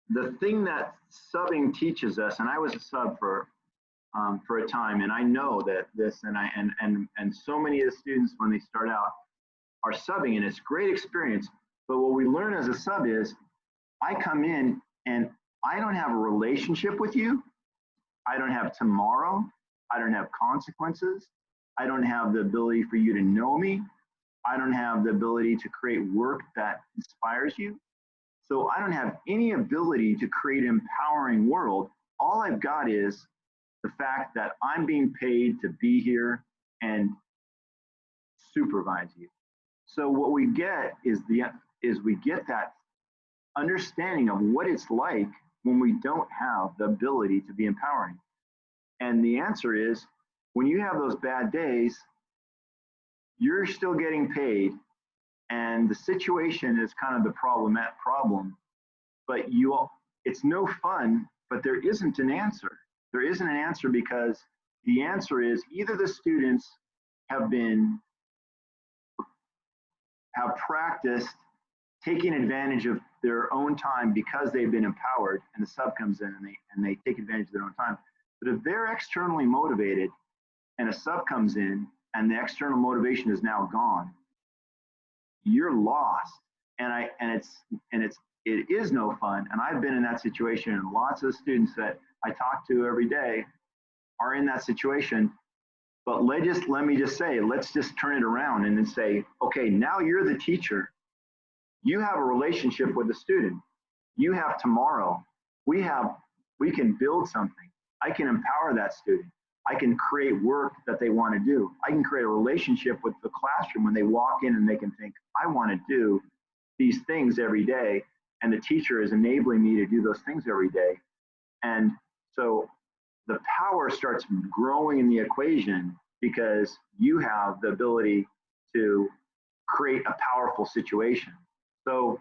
the thing that subbing teaches us, and I was a sub for a time, and I know that this, and so many of the students when they start out are subbing, and it's a great experience. But what we learn as a sub is, I come in and I don't have a relationship with you. I don't have tomorrow. I don't have consequences. I don't have the ability for you to know me. I don't have the ability to create work that inspires you. So I don't have any ability to create an empowering world. All I've got is the fact that I'm being paid to be here and supervise you. So what we get is we get that understanding of what it's like when we don't have the ability to be empowering. And the answer is, when you have those bad days, you're still getting paid, and the situation is kind of the problem, but it's no fun, but there isn't an answer. There isn't an answer, because the answer is either the students have practiced taking advantage of their own time because they've been empowered, and the sub comes in and they take advantage of their own time. But if they're externally motivated and a sub comes in and the external motivation is now gone, you're lost. And it is no fun. And I've been in that situation, and lots of students that I talk to every day are in that situation. But let me just say, let's just turn it around and then say, okay, now you're the teacher. You have a relationship with the student. You have tomorrow. We can build something. I can empower that student. I can create work that they want to do. I can create a relationship with the classroom when they walk in, and they can think, I want to do these things every day, and the teacher is enabling me to do those things every day. And so the power starts growing in the equation, because you have the ability to create a powerful situation. So,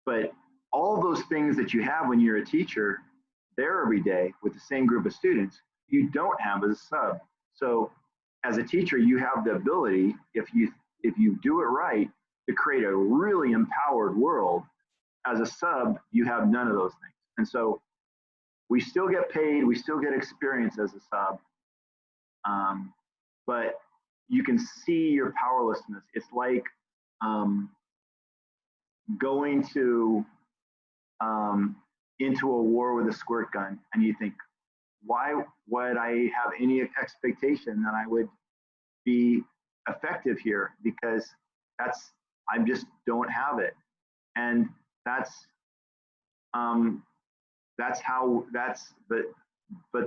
but all those things that you have when you're a teacher, there every day with the same group of students, you don't have as a sub. So as a teacher, you have the ability, if you do it right, to create a really empowered world. As a sub, you have none of those things. And so we still get paid, we still get experience as a sub, but you can see your powerlessness. It's like going to into a war with a squirt gun, and you think, why would I have any expectation that I would be effective here? Because I just don't have it. And but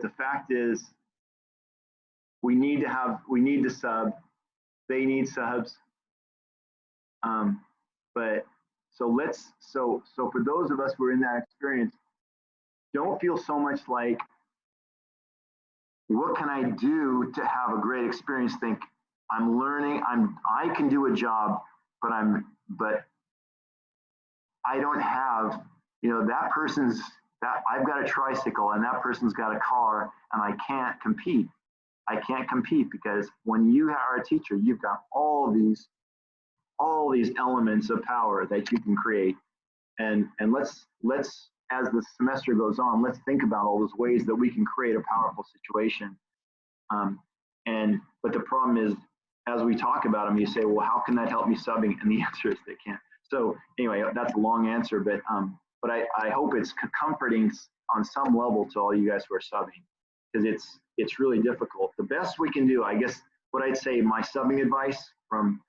the fact is, we need the sub, they need subs. But so for those of us who are in that experience, don't feel so much like, what can I do to have a great experience? Think, I'm learning, I can do a job, but I don't have, I've got a tricycle and that person's got a car, and I can't compete. I can't compete because when you are a teacher, you've got all these elements of power that you can create. And let's as the semester goes on, let's think about all those ways that we can create a powerful situation. But the problem is, as we talk about them, you say, well, how can that help me subbing? And the answer is they can't. So anyway, that's a long answer, but I hope it's comforting on some level to all you guys who are subbing, because it's really difficult. The best we can do, I guess, what I'd say, my subbing advice from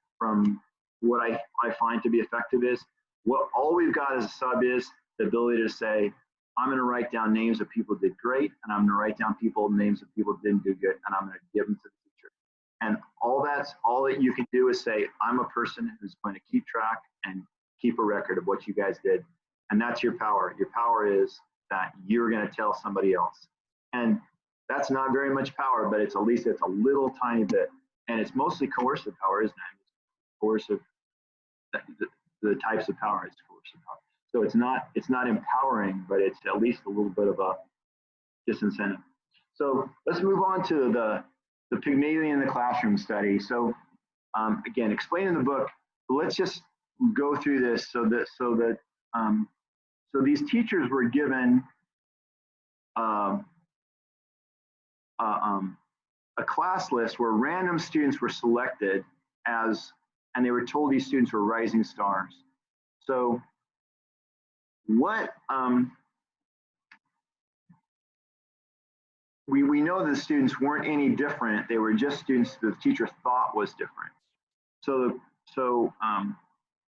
what I find to be effective is, what all we've got as a sub is the ability to say, I'm going to write down names of people who did great, and I'm going to write down names of people who didn't do good, and I'm going to give them to the teacher. And all that you can do is say, I'm a person who's going to keep track and keep a record of what you guys did. And that's your power. Your power is that you're going to tell somebody else. And that's not very much power, but at least it's a little tiny bit. And it's mostly coercive power, isn't it? Coercive, the types of power is coercive power. So it's not empowering, but it's at least a little bit of a disincentive. So let's move on to the Pygmalion in the classroom study. So again, explained in the book, but let's just go through this so these teachers were given a class list where random students were selected and they were told these students were rising stars. So what we know that the students weren't any different. They were just students the teacher thought was different. So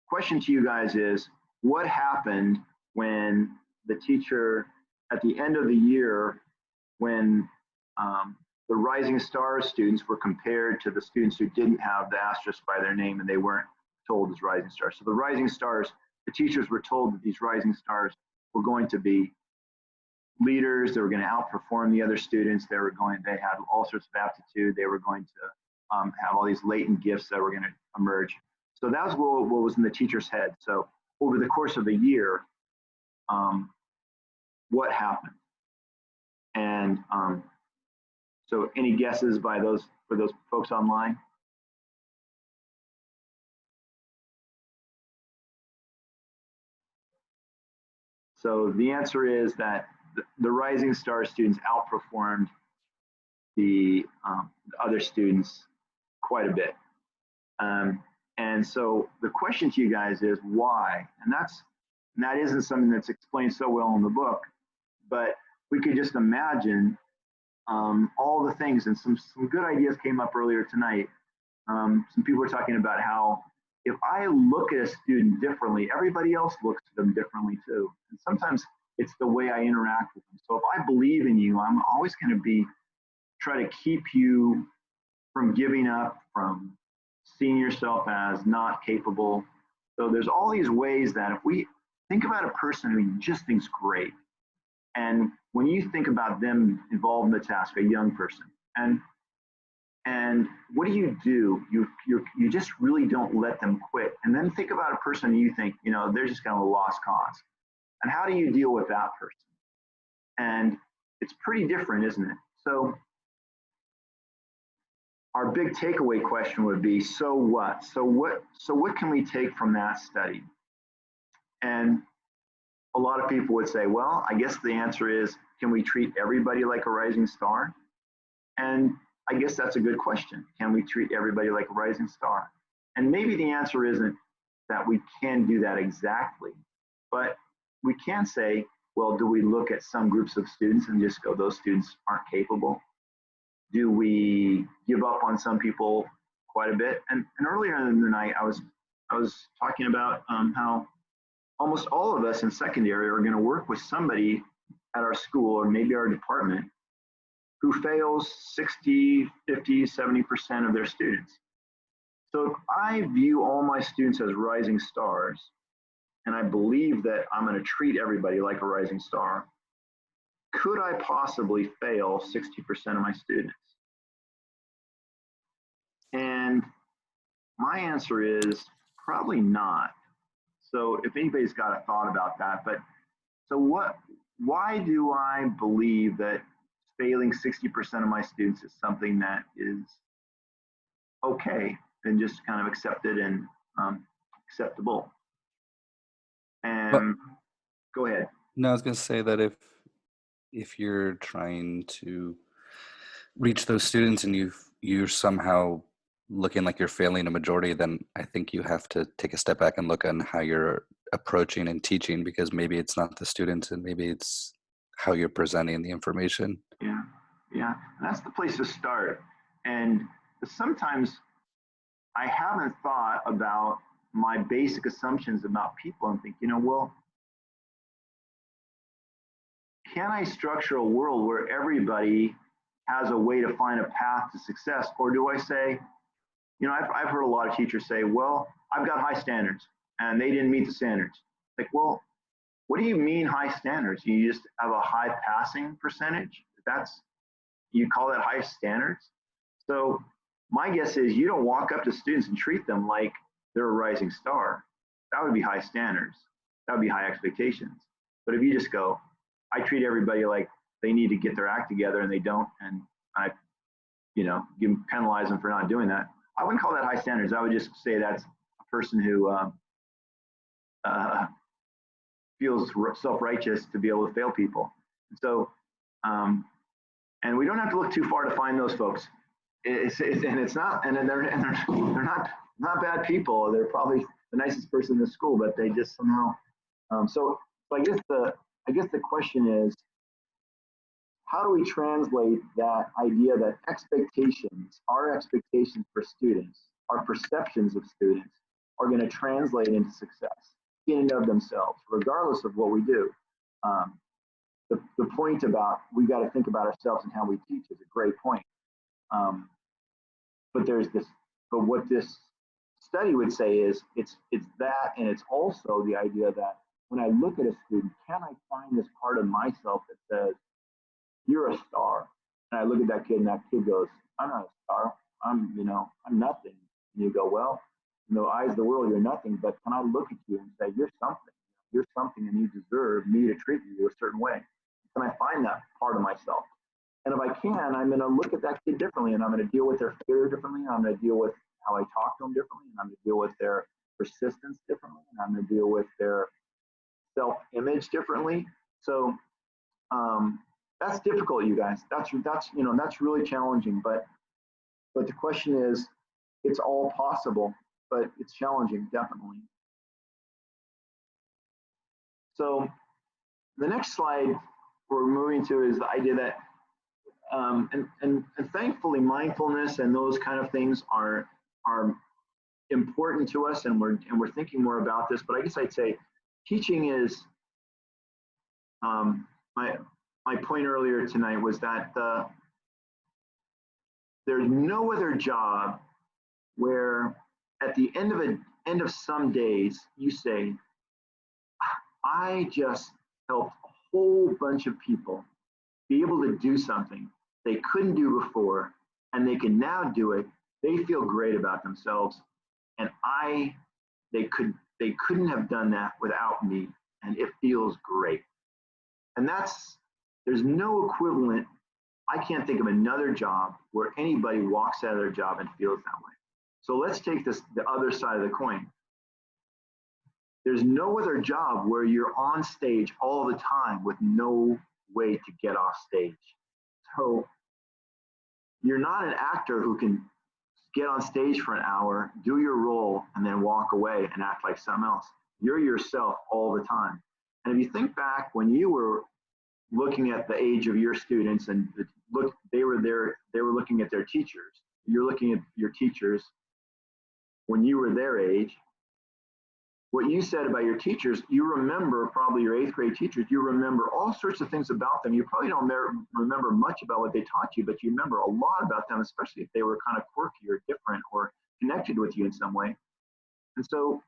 question to you guys is, what happened when the teacher, at the end of the year, when the rising stars students were compared to the students who didn't have the asterisk by their name and they weren't told as rising stars. So the rising stars, the teachers were told that these rising stars were going to be leaders, they were going to outperform the other students, they had all sorts of aptitude, they were going to have all these latent gifts that were going to emerge. So that was what was in the teacher's head. So over the course of a year, what happened? And so any guesses for those folks online? So the answer is that the rising star students outperformed the other students quite a bit. And so the question to you guys is why? And that isn't something that's explained so well in the book, but we could just imagine all the things, and some good ideas came up earlier tonight. Some people were talking about how if I look at a student differently, everybody else looks at them differently too. And sometimes it's the way I interact with them. So if I believe in you, I'm always going to try to keep you from giving up, from seeing yourself as not capable. So there's all these ways that if we think about a person who just thinks great, and when you think about them involved in the task, a young person, and And what do? You just really don't let them quit. And then think about a person you think, they're just kind of a lost cause. And how do you deal with that person? And it's pretty different, isn't it? So our big takeaway question would be, so what? So what can we take from that study? And a lot of people would say, well, I guess the answer is, can we treat everybody like a rising star? And I guess that's a good question. Can we treat everybody like a rising star? And maybe the answer isn't that we can do that exactly, but we can say, well, do we look at some groups of students and just go, those students aren't capable? Do we give up on some people quite a bit? And earlier in the night, I was talking about how almost all of us in secondary are going to work with somebody at our school or maybe our department who fails 60, 50, 70% of their students. So if I view all my students as rising stars, and I believe that I'm going to treat everybody like a rising star, could I possibly fail 60% of my students? And my answer is probably not. So if anybody's got a thought about that, but so why do I believe that failing 60% of my students is something that is okay and just kind of accepted and acceptable? And Well, go ahead. no, I was going to say that if you're trying to reach those students and you're somehow looking like you're failing a majority, then I think you have to take a step back and look on how you're approaching and teaching, because maybe it's not the students and maybe it's how you're presenting the information. Yeah, and that's the place to start. And sometimes I haven't thought about my basic assumptions about people and think, well, can I structure a world where everybody has a way to find a path to success? Or do I say, I've heard a lot of teachers say, well, I've got high standards and they didn't meet the standards. Like, well, what do you mean high standards? You just have a high passing percentage? You call that high standards? So my guess is you don't walk up to students and treat them like they're a rising star. That would be high standards. That would be high expectations. But if you just go, I treat everybody like they need to get their act together and they don't, and I, penalize them for not doing that, I wouldn't call that high standards. I would just say that's a person who feels self-righteous to be able to fail people. And so, and we don't have to look too far to find those folks. They're not bad people. They're probably the nicest person in the school, but they just somehow. So I guess the question is, how do we translate that idea that our expectations for students, our perceptions of students, are going to translate into success in and of themselves, regardless of what we do? The point about we got to think about ourselves and how we teach is a great point. But what this study would say is it's that, and it's also the idea that when I look at a student, can I find this part of myself that says, you're a star? And I look at that kid and that kid goes, I'm not a star. I'm nothing. And you go, well, in the eyes of the world, you're nothing, but can I look at you and say, you're something? You're something and you deserve me to treat you a certain way. Can I find that part of myself? And if I can, I'm going to look at that kid differently, and I'm going to deal with their failure differently. I'm going to deal with how I talk to them differently, and I'm going to deal with their persistence differently, and I'm going to deal with their self-image differently. So that's difficult, you guys. That's really challenging. But the question is, it's all possible, but it's challenging, definitely. So the next slide we're moving to is the idea that, and thankfully, mindfulness and those kind of things are important to us, and we're thinking more about this. But I guess I'd say teaching is my point earlier tonight was that there's no other job where at the end of some days you say, I just helped a whole bunch of people be able to do something they couldn't do before, and they can now do it, they feel great about themselves. And they couldn't have done that without me, and it feels great. And there's no equivalent. I can't think of another job where anybody walks out of their job and feels that way. So let's take the other side of the coin. There's no other job where you're on stage all the time with no way to get off stage. So you're not an actor who can get on stage for an hour, do your role, and then walk away and act like something else. You're yourself all the time. And if you think back when you were looking at the age of your students and they were looking at their teachers. You're looking at your teachers when you were their age. What you said about your teachers, you remember probably your 8th grade teachers, you remember all sorts of things about them. You probably don't remember much about what they taught you, but you remember a lot about them, especially if they were kind of quirky or different or connected with you in some way. And so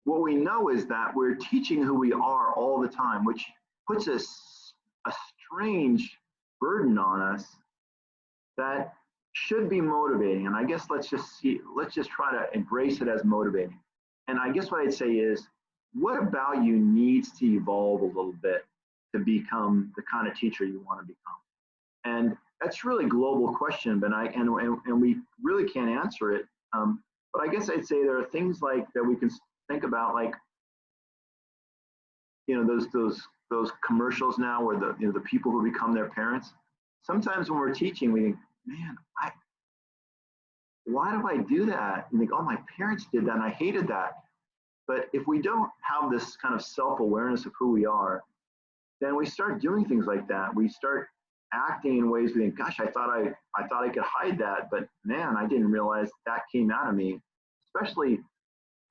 what we know is that we're teaching who we are all the time, which puts a strange burden on us that should be motivating. And I guess let's just try to embrace it as motivating. And I guess what I'd say is, what about you needs to evolve a little bit to become the kind of teacher you want to become? And that's really a global question, but and we really can't answer it. But I guess I'd say there are things like that we can think about, like, those commercials now where the people who become their parents. Sometimes when we're teaching, we think, man, why do I do that? You think, oh, my parents did that and I hated that. But if we don't have this kind of self-awareness of who we are, then we start doing things like that. We start acting in ways we think, gosh, I thought I could hide that, but man, I didn't realize that came out of me. Especially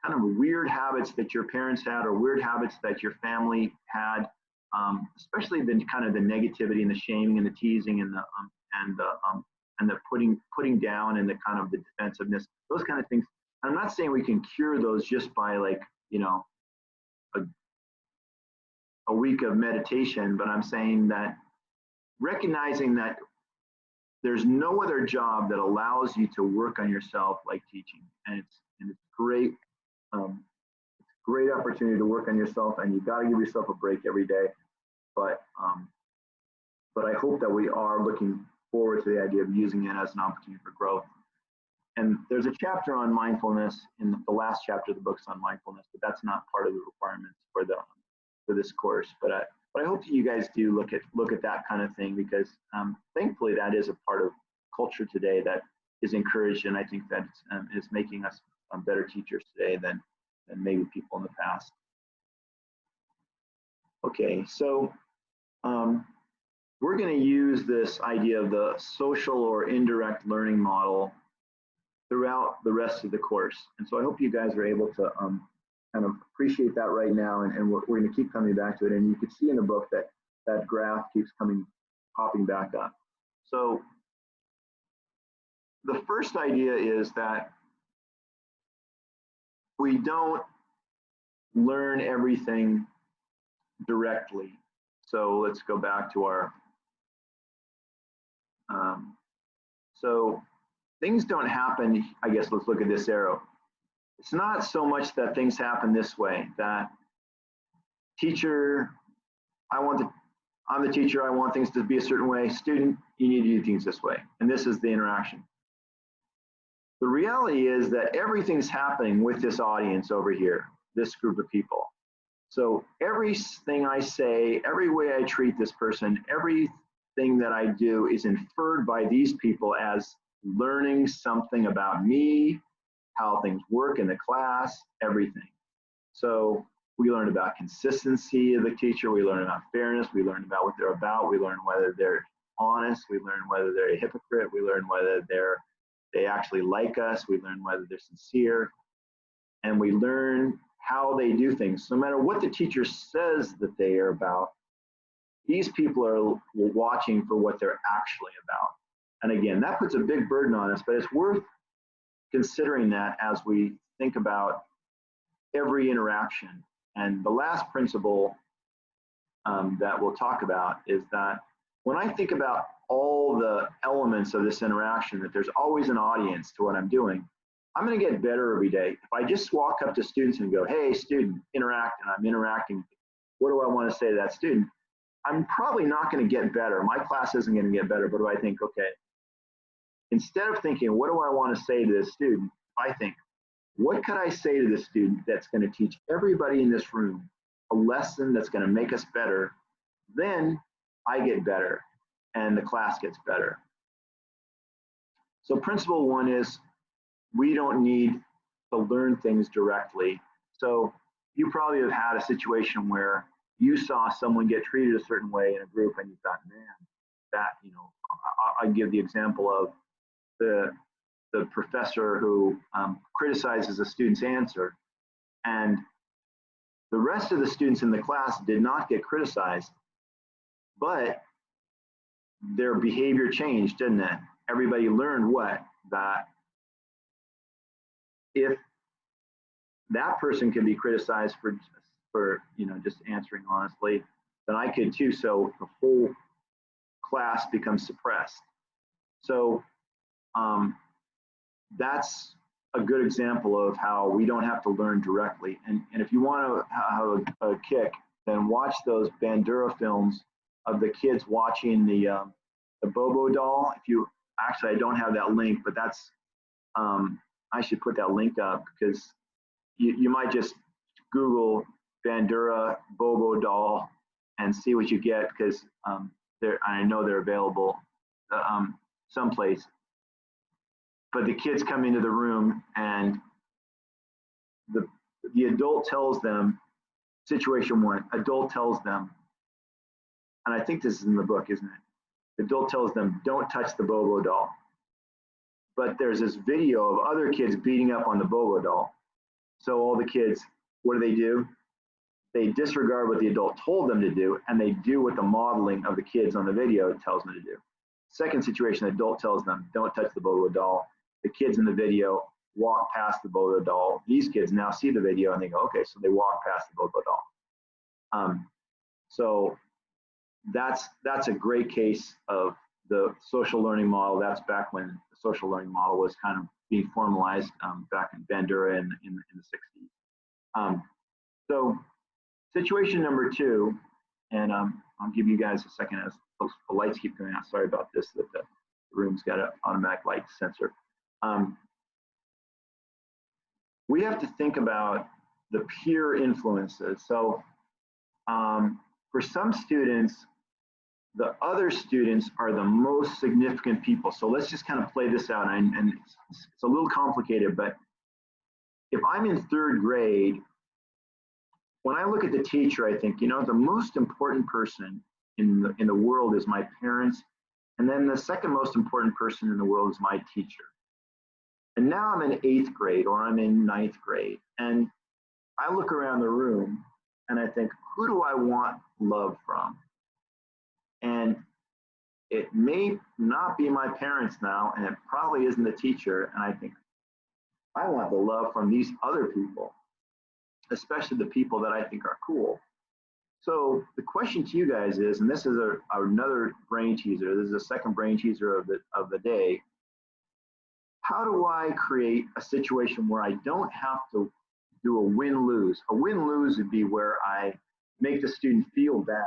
kind of weird habits that your parents had or weird habits that your family had, especially the kind of the negativity and the shaming and the teasing and the putting down and the kind of the defensiveness, those kind of things. I'm not saying we can cure those just by, like, a week of meditation, but I'm saying that recognizing that there's no other job that allows you to work on yourself like teaching, and it's great. It's a great opportunity to work on yourself, and you got to give yourself a break every day. But I hope that we are looking forward to the idea of using it as an opportunity for growth. And there's a chapter on mindfulness in the last chapter of the book's on mindfulness, but that's not part of the requirements for this course. But I hope that you guys do look at that kind of thing, because thankfully that is a part of culture today that is encouraged, and I think that is making us better teachers today than maybe people in the past. Okay, so we're going to use this idea of the social or indirect learning model throughout the rest of the course. And so I hope you guys are able to kind of appreciate that right now, and we're going to keep coming back to it. And you can see in the book that that graph keeps popping back up. So the first idea is that we don't learn everything directly. So let's go back to our, so things don't happen, I guess let's look at this arrow. It's not so much that things happen this way, that teacher, I'm the teacher, I want things to be a certain way. Student, you need to do things this way. And this is the interaction. The reality is that everything's happening with this audience over here, this group of people. So everything I say, every way I treat this person, everything that I do is inferred by these people as learning something about me, how things work in the class, everything. So we learn about consistency of the teacher, we learn about fairness, we learn about what they're about, we learn whether they're honest, we learn whether they're a hypocrite, we learn whether they actually like us, we learn whether they're sincere, and we learn how they do things. No matter what the teacher says that they are about, these people are watching for what they're actually about. And again, that puts a big burden on us, but it's worth considering that as we think about every interaction. And the last principle that we'll talk about is that when I think about all the elements of this interaction, that there's always an audience to what I'm doing, I'm going to get better every day. If I just walk up to students and go, hey, student, interact, and I'm interacting, what do I want to say to that student? I'm probably not going to get better. My class isn't going to get better, but if I think, okay, instead of thinking, what do I want to say to this student? I think, what could I say to this student that's going to teach everybody in this room a lesson that's going to make us better? Then I get better and the class gets better. So principle one is we don't need to learn things directly. So you probably have had a situation where you saw someone get treated a certain way in a group and you thought, man, that, you know, I give the example of the professor who criticizes a student's answer, and the rest of the students in the class did not get criticized, but their behavior changed, didn't it? Everybody learned what? That if that person can be criticized for you know, just answering honestly, then I could too. So the whole class becomes suppressed. So that's a good example of how we don't have to learn directly. And if you want to have a kick, then watch those Bandura films of the kids watching the Bobo doll. If you actually, I don't have that link, but that's I should put that link up, because you might just Google Bandura Bobo doll and see what you get, because I know they're available someplace. But the kids come into the room and the adult tells them, situation one, adult tells them, and I think this is in the book, isn't it? The adult tells them, don't touch the Bobo doll. But there's this video of other kids beating up on the Bobo doll. So all the kids, what do? They disregard what the adult told them to do, and they do what the modeling of the kids on the video tells them to do. Second situation, the adult tells them, don't touch the Bobo doll. The kids in the video walk past the Bobo doll. These kids now see the video and they go, okay, so they walk past the Bobo doll. So that's a great case of the social learning model. That's back when the social learning model was kind of being formalized back in Bandura in the 60s. So situation number two, and I'll give you guys a second as the lights keep going out. Sorry about this, that the room's got an automatic light sensor. We have to think about the peer influences. So for some students, the other students are the most significant people. So let's just kind of play this out. And it's a little complicated, but if I'm in third grade, when I look at the teacher, I think, you know, the most important person in the world is my parents. And then the second most important person in the world is my teacher. And now I'm in 8th grade or I'm in 9th grade. And I look around the room and I think, who do I want love from? And it may not be my parents now, and it probably isn't the teacher. And I think, I want the love from these other people, especially the people that I think are cool. So the question to you guys is, and this is another brain teaser, this is the second brain teaser of the day. How do I create a situation where I don't have to do a win-lose? A win-lose would be where I make the student feel bad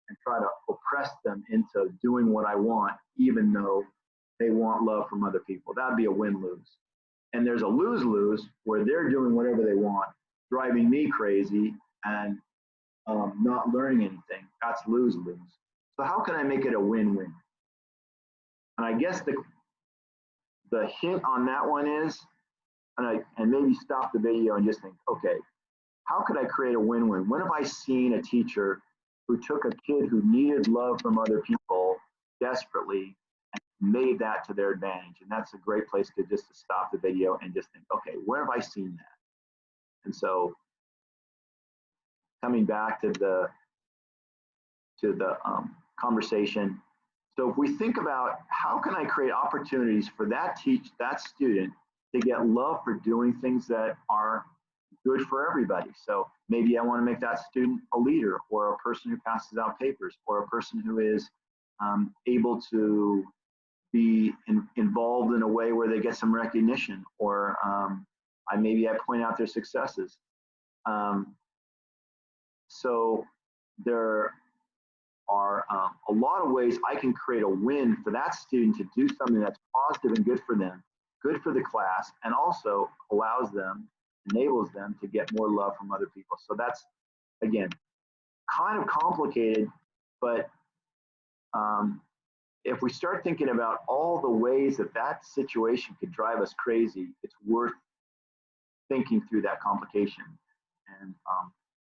and try to oppress them into doing what I want, even though they want love from other people. That'd be a win-lose. And there's a lose-lose where they're doing whatever they want, driving me crazy and not learning anything. That's lose-lose. So how can I make it a win-win? And I guess the hint on that one is, and maybe stop the video and just think, okay, how could I create a win-win? When have I seen a teacher who took a kid who needed love from other people desperately and made that to their advantage? And that's a great place to stop the video and just think, okay, where have I seen that? And so coming back to the conversation. So if we think about how can I create opportunities for that student to get love for doing things that are good for everybody. So maybe I want to make that student a leader, or a person who passes out papers, or a person who is able to be involved in a way where they get some recognition, or maybe I point out their successes. So there are a lot of ways I can create a win for that student to do something that's positive and good for them, good for the class, and also allows them, enables them to get more love from other people. So that's, again, kind of complicated, but if we start thinking about all the ways that that situation could drive us crazy, it's worth thinking through that complication. And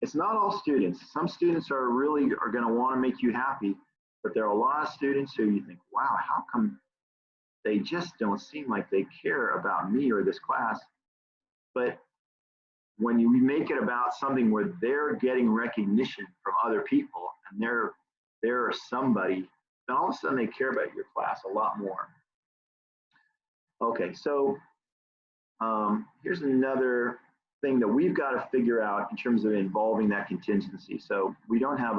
it's not all students. Some students are going to want to make you happy, but there are a lot of students who you think, wow, how come they just don't seem like they care about me or this class? But when you make it about something where they're getting recognition from other people and they're somebody, then all of a sudden they care about your class a lot more. Okay, so here's another thing that we've got to figure out in terms of involving that contingency. So we don't have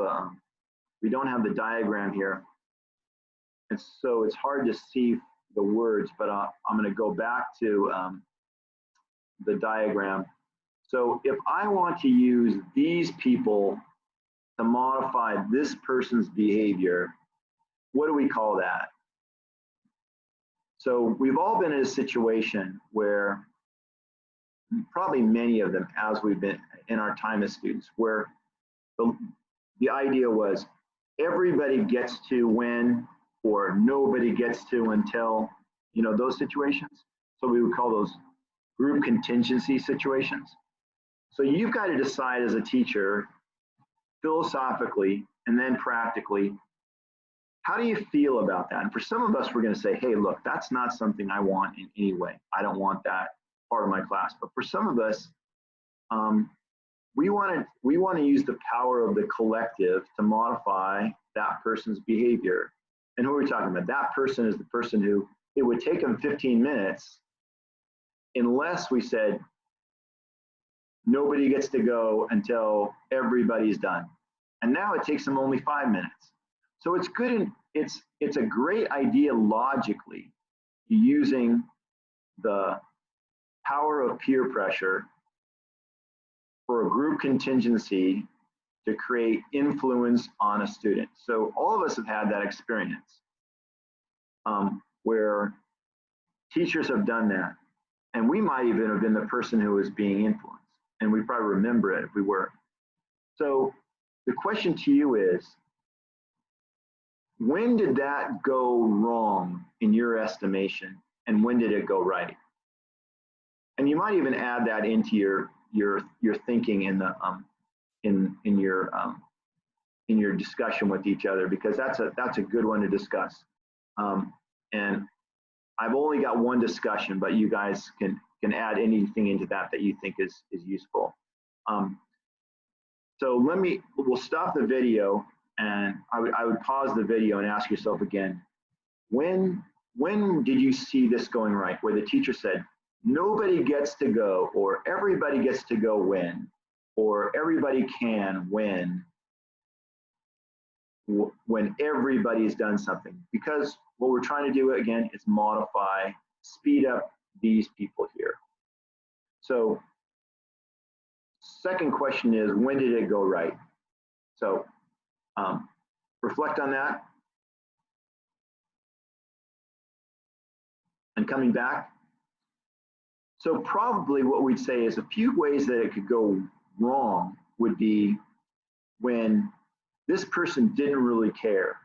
the diagram here, and so it's hard to see the words, but I'm going to go back to the diagram. So if I want to use these people to modify this person's behavior, what do we call that? So we've all been in a situation where, probably many of them, as we've been in our time as students, where the idea was everybody gets to win or nobody gets to until, you know, those situations. So we would call those group contingency situations. So you've got to decide as a teacher, philosophically and then practically, how do you feel about that? And for some of us, we're going to say, hey, look, that's not something I want in any way. I don't want that part of my class. But for some of us, we want to use the power of the collective to modify that person's behavior. And who are we talking about? That person is the person who it would take them 15 minutes unless we said nobody gets to go until everybody's done. And now it takes them only 5 minutes. So it's good. It's a great idea logically, using the power of peer pressure for a group contingency to create influence on a student. So all of us have had that experience where teachers have done that. And we might even have been the person who was being influenced. And we probably remember it if we were. So the question to you is, when did that go wrong in your estimation, and when did it go right? And you might even add that into your thinking in the in your discussion with each other, because that's a good one to discuss. And I've only got one discussion, but you guys can add anything into that you think is useful. So we'll stop the video, and I would pause the video and ask yourself again, when did you see this going right, where the teacher said, nobody gets to go, or everybody gets to go when, or everybody can win when everybody's done something? Because what we're trying to do, again, is modify, speed up these people here. So second question is, when did it go right? So reflect on that. And coming back, so probably what we'd say is a few ways that it could go wrong would be when this person didn't really care.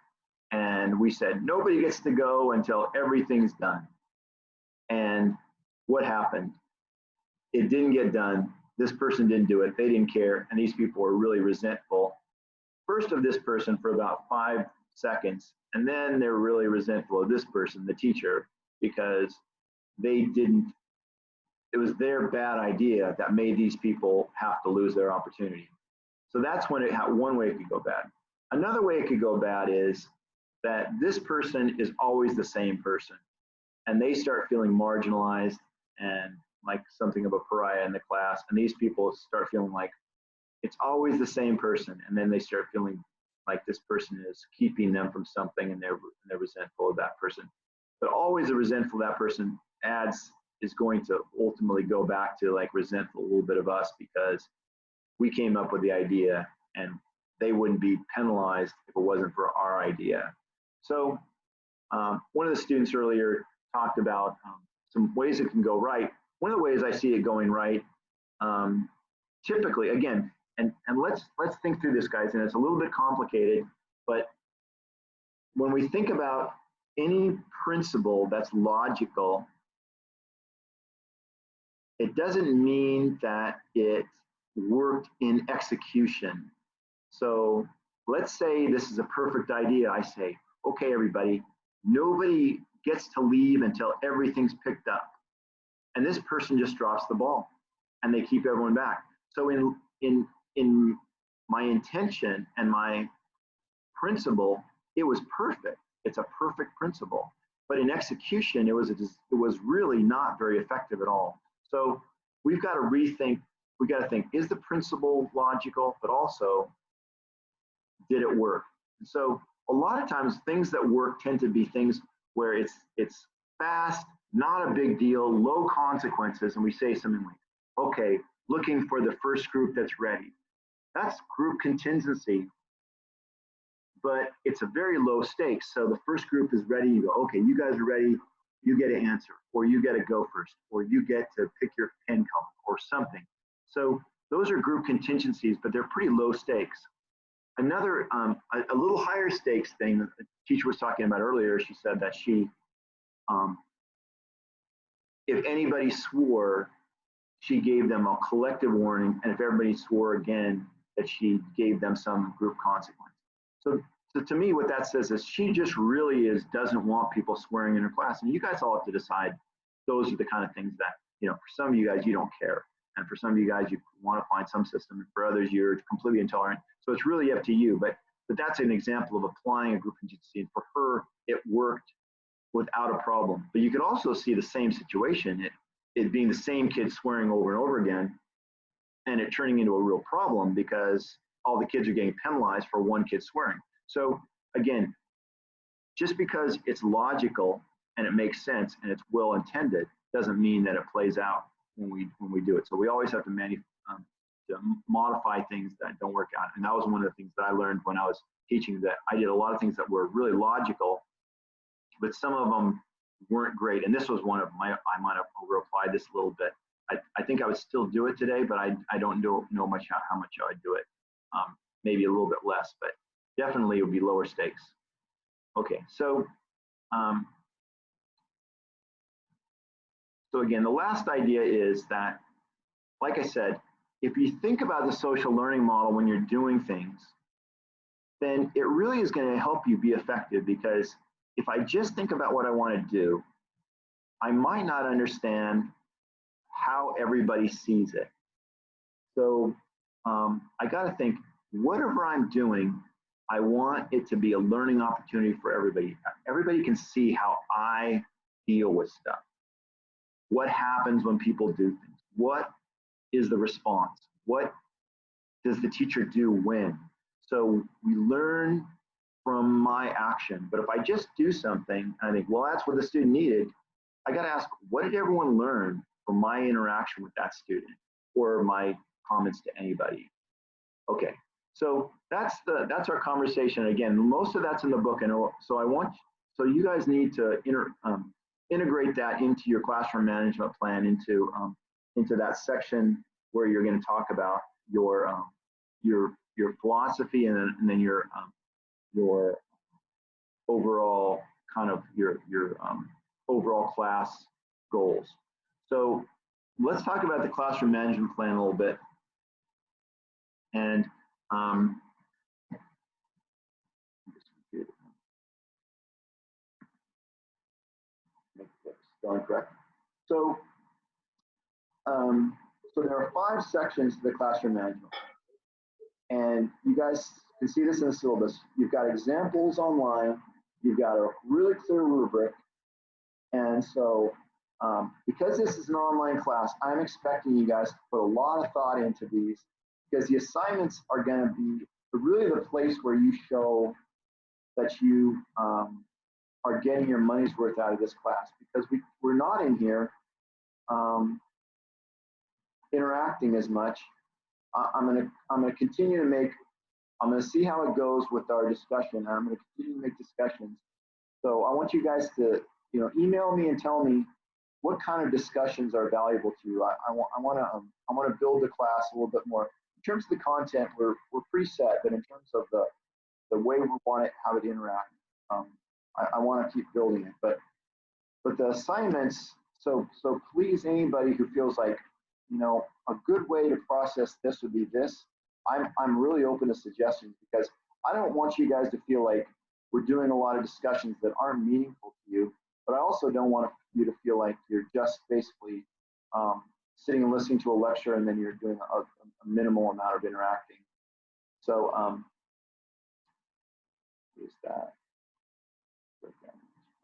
And we said, nobody gets to go until everything's done. And what happened? It didn't get done. This person didn't do it. They didn't care. And these people were really resentful. First of this person for about 5 seconds. And then they're really resentful of this person, the teacher, because it was their bad idea that made these people have to lose their opportunity. So that's when one way it could go bad. Another way it could go bad is that this person is always the same person, and they start feeling marginalized and like something of a pariah in the class, and these people start feeling like it's always the same person, and then they start feeling like this person is keeping them from something and they're resentful of that person. But always the resentful of that person is going to ultimately go back to like resentful a little bit of us because we came up with the idea and they wouldn't be penalized if it wasn't for our idea. So one of the students earlier talked about some ways it can go right. One of the ways I see it going right, typically, again, and let's think through this, guys, and it's a little bit complicated, but when we think about any principle that's logical, it doesn't mean that it worked in execution. So let's say this is a perfect idea. I say, okay, everybody, nobody gets to leave until everything's picked up. And this person just drops the ball and they keep everyone back. So in my intention and my principle, it was perfect. It's a perfect principle. But in execution, it was really not very effective at all. So we've got to rethink. We got to think, is the principle logical, but also, did it work? And so a lot of times things that work tend to be things where it's fast, not a big deal, low consequences, and we say something like, okay, looking for the first group that's ready. That's group contingency, but it's a very low stakes. So the first group is ready, you go, okay, you guys are ready, you get to answer, or you get to go first, or you get to pick your pen color, or something. So those are group contingencies, but they're pretty low stakes. Another, a little higher stakes thing that the teacher was talking about earlier, she said that she, if anybody swore, she gave them a collective warning, and if everybody swore again, that she gave them some group consequence. So to me, what that says is she just really doesn't want people swearing in her class, and you guys all have to decide. Those are the kind of things that, you know, for some of you guys, you don't care. And for some of you guys, you want to find some system, and for others, you're completely intolerant. So it's really up to you. But that's an example of applying a group contingency. And for her, it worked without a problem. But you could also see the same situation, it being the same kid swearing over and over again, and it turning into a real problem because all the kids are getting penalized for one kid swearing. So again, just because it's logical and it makes sense and it's well intended doesn't mean that it plays out when we do it. So we always have to modify things that don't work out. And that was one of the things that I learned when I was teaching, that I did a lot of things that were really logical, but some of them weren't great. And this was one of my, I might have over-applied this a little bit. I think I would still do it today, but I don't know much how much I would do it. Maybe a little bit less, but definitely it would be lower stakes. Okay, so again, the last idea is that, like I said, if you think about the social learning model when you're doing things, then it really is going to help you be effective, because if I just think about what I want to do, I might not understand how everybody sees it. So I got to think, whatever I'm doing, I want it to be a learning opportunity for everybody. Everybody can see how I deal with stuff. What happens when people do things? What is the response? What does the teacher do when? So we learn from my action. But if I just do something, and I think, well, that's what the student needed, I got to ask, what did everyone learn from my interaction with that student or my comments to anybody? Okay, so that's our conversation. Again, most of that's in the book, and so you guys need to integrate that into your classroom management plan, into that section where you're going to talk about your philosophy, and then your overall kind of your overall class goals. So let's talk about the classroom management plan a little bit. And correct. So there are 5 sections to the classroom management, and you guys can see this in the syllabus. You've got examples online. You've got a really clear rubric, and so because this is an online class, I'm expecting you guys to put a lot of thought into these, because the assignments are going to be really the place where you show that you are getting your money's worth out of this class, because we're not in here interacting as much. I'm gonna continue to make, I'm gonna see how it goes with our discussion, and I'm gonna continue to make discussions. So I want you guys to, you know, email me and tell me what kind of discussions are valuable to you. I want to build the class a little bit more. In terms of the content, we're pretty set, but in terms of the way we want it, how it interacts, I want to keep building it. But the assignments, so please, anybody who feels like, you know, a good way to process this would be this. I'm really open to suggestions, because I don't want you guys to feel like we're doing a lot of discussions that aren't meaningful to you, but I also don't want you to feel like you're just basically sitting and listening to a lecture and then you're doing a minimal amount of interacting. So is that?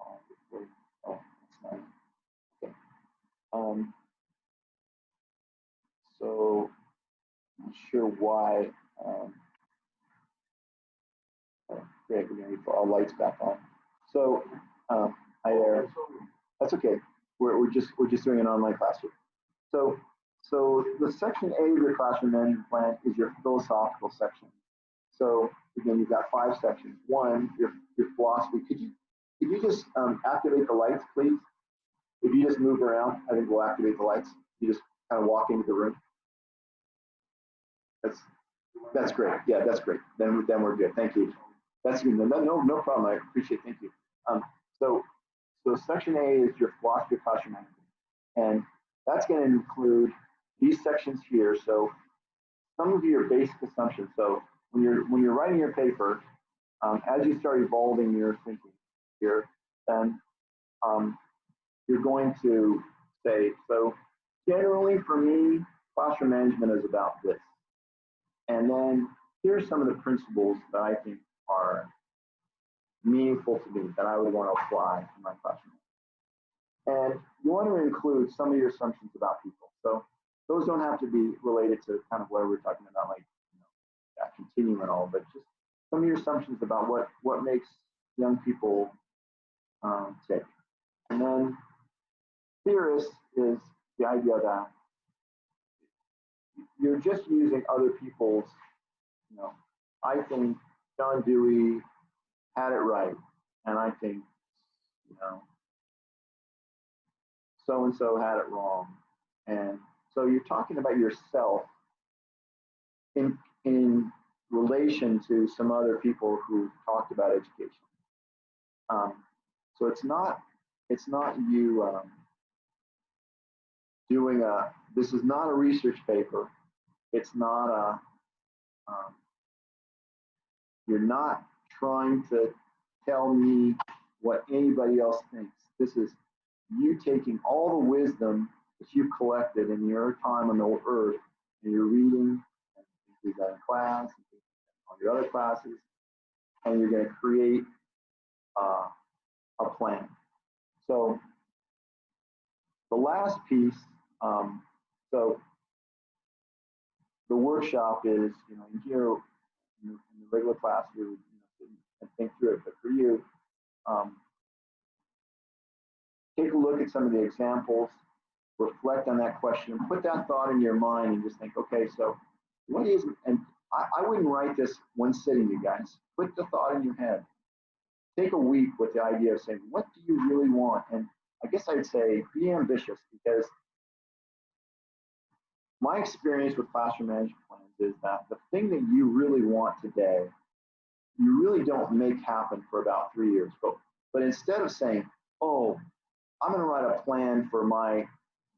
Oh, that's not. Okay. So I'm not sure why. Great, we're gonna put our lights back on. So hi there. That's okay. We're just doing an online classroom. So the section A of your classroom management plan is your philosophical section. So again, you've got 5 sections. 1, your philosophy. Could you just activate the lights, please? If you just move around, I think we'll activate the lights. You just kind of walk into the room. That's great. Yeah, that's great. Then we're good. Thank you. That's good. No problem. I appreciate it. Thank you. So section A is your philosophy of classroom management, and that's going to include these sections here. So some of your basic assumptions. So when you're writing your paper, as you start evolving your thinking here, then you're going to say, so generally for me, classroom management is about this. And then here's some of the principles that I think are meaningful to me that I would want to apply in my classroom. And you want to include some of your assumptions about people. So those don't have to be related to kind of what we're talking about, like, you know, that continuum and all, but just some of your assumptions about what makes young people tick. And then theorist is the idea that you're just using other people's, you know, I think John Dewey had it right, and I think, you know, so-and-so had it wrong. And so you're talking about yourself in relation to some other people who talked about education. So it's not you doing this is not a research paper. It's not you're not trying to tell me what anybody else thinks. This is you taking all the wisdom that you've collected in your time on the earth, and you're reading, and you do that in class, and on your other classes, and you're going to create a plan. So the last piece, so the workshop is, you know, in here in the regular class, you know, and think through it, but for you, take a look at some of the examples, reflect on that question, put that thought in your mind, and just think, okay, so what is, and I wouldn't write this one sitting, you guys. Put the thought in your head. Take a week with the idea of saying, what do you really want? And I guess I'd say be ambitious, because my experience with classroom management plans is that the thing that you really want today, you really don't make happen for about 3 years. But instead of saying, oh, I'm going to write a plan for my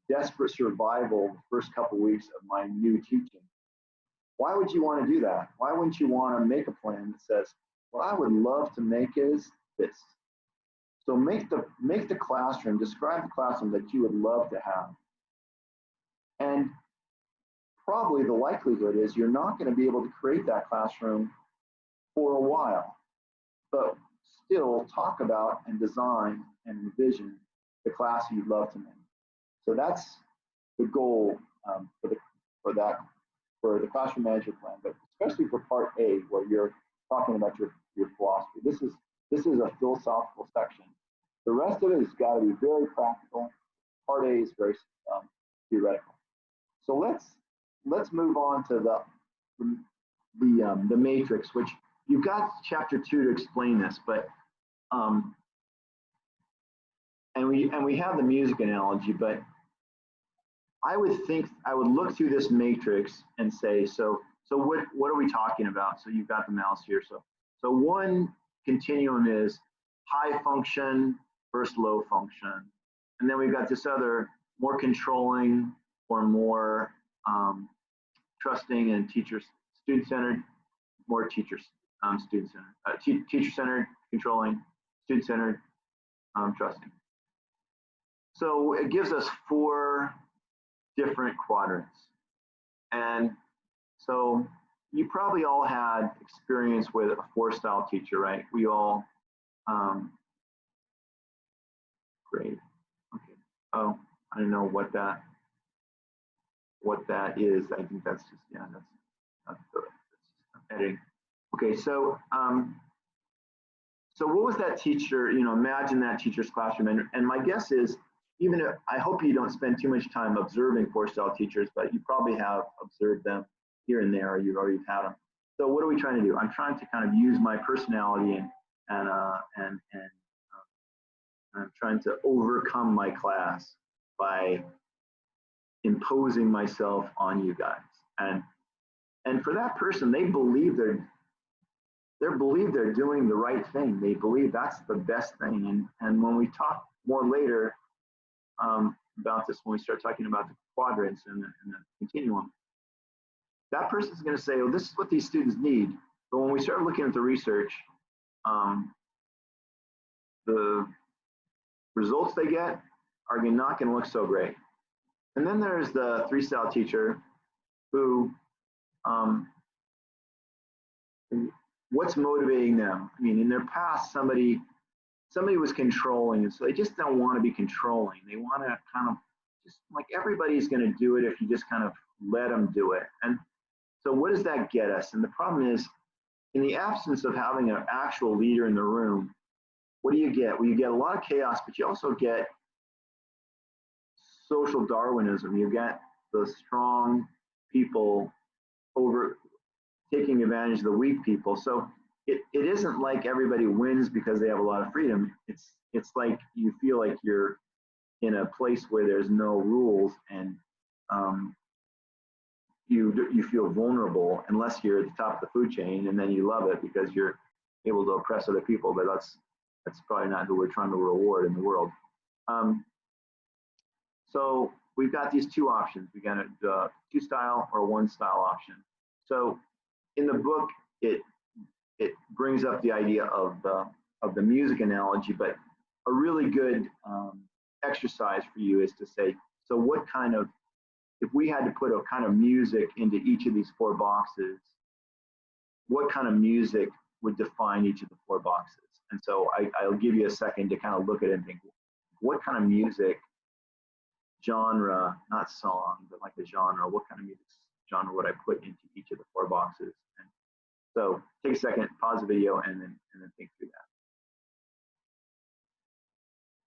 desperate survival the first couple of weeks of my new teaching, why would you want to do that? Why wouldn't you want to make a plan that says, what I would love to make is this? So make the classroom, describe the classroom that you would love to have. And probably the likelihood is you're not going to be able to create that classroom for a while, but still talk about and design and envision the class you'd love to make. So that's the goal for the classroom management plan. But especially for part A, where you're talking about your philosophy. This is a philosophical section. The rest of it has got to be very practical. Part A is very theoretical. So let's move on to the matrix, which you've got chapter 2 to explain this, but and we have the music analogy, but I would look through this matrix and say, so what are we talking about? So you've got the mouse here. So one continuum is high function versus low function. And then we've got this other more controlling or more trusting and student-centered, more student-centered, teacher-centered, controlling, student-centered, trusting. So it gives us 4 different quadrants. And so you probably all had experience with a 4-style teacher, right? We all, great, okay. Oh, I don't know what that is. I think that's just, yeah, that's editing. Okay, so so what was that teacher, imagine that teacher's classroom. And my guess is, even if, I hope you don't spend too much time observing 4-style teachers, but you probably have observed them here and there, or you've already had them. So what are we trying to do? I'm trying to kind of use my personality and I'm trying to overcome my class by imposing myself on you guys. And for that person, they believe they're doing the right thing. They believe that's the best thing. And when we talk more later about this, when we start talking about the quadrants and the continuum, that person's going to say, well, this is what these students need. But when we start looking at the research, the results they get are not going to look so great. And then there's the 3-style teacher who, what's motivating them? I mean, in their past, somebody was controlling, and so they just don't want to be controlling. They want to kind of just, like, everybody's going to do it if you just kind of let them do it. And so what does that get us? And the problem is, in the absence of having an actual leader in the room, what do you get? Well, you get a lot of chaos, but you also get social Darwinism. You get the strong people over taking advantage of the weak people. So it isn't like everybody wins because they have a lot of freedom. It's like you feel like you're in a place where there's no rules, and you feel vulnerable unless you're at the top of the food chain, and then you love it because you're able to oppress other people. But that's probably not who we're trying to reward in the world. So we've got these 2 options. We got a 2-style or 1-style option. So in the book, it brings up the idea of the music analogy, but a really good exercise for you is to say, so what kind of, if we had to put a kind of music into each of these 4 boxes, what kind of music would define each of the 4 boxes? And so I'll give you a second to kind of look at it and think, what kind of music genre, not song, but like a genre, what kind of music genre would I put into each of the 4 boxes? And so take a second, pause the video, and then think through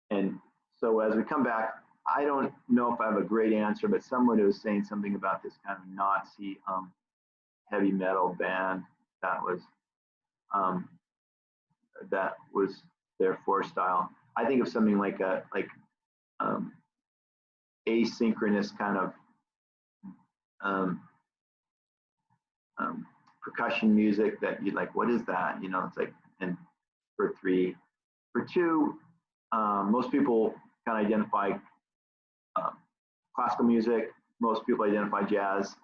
that. And so as we come back, I don't know if I have a great answer, but someone was saying something about this kind of Nazi heavy metal band that was their 4-style. I think of something like asynchronous kind of percussion music that you'd like, what is that? It's like, and for 3. For 2, most people kind of identify classical music. Most people identify jazz.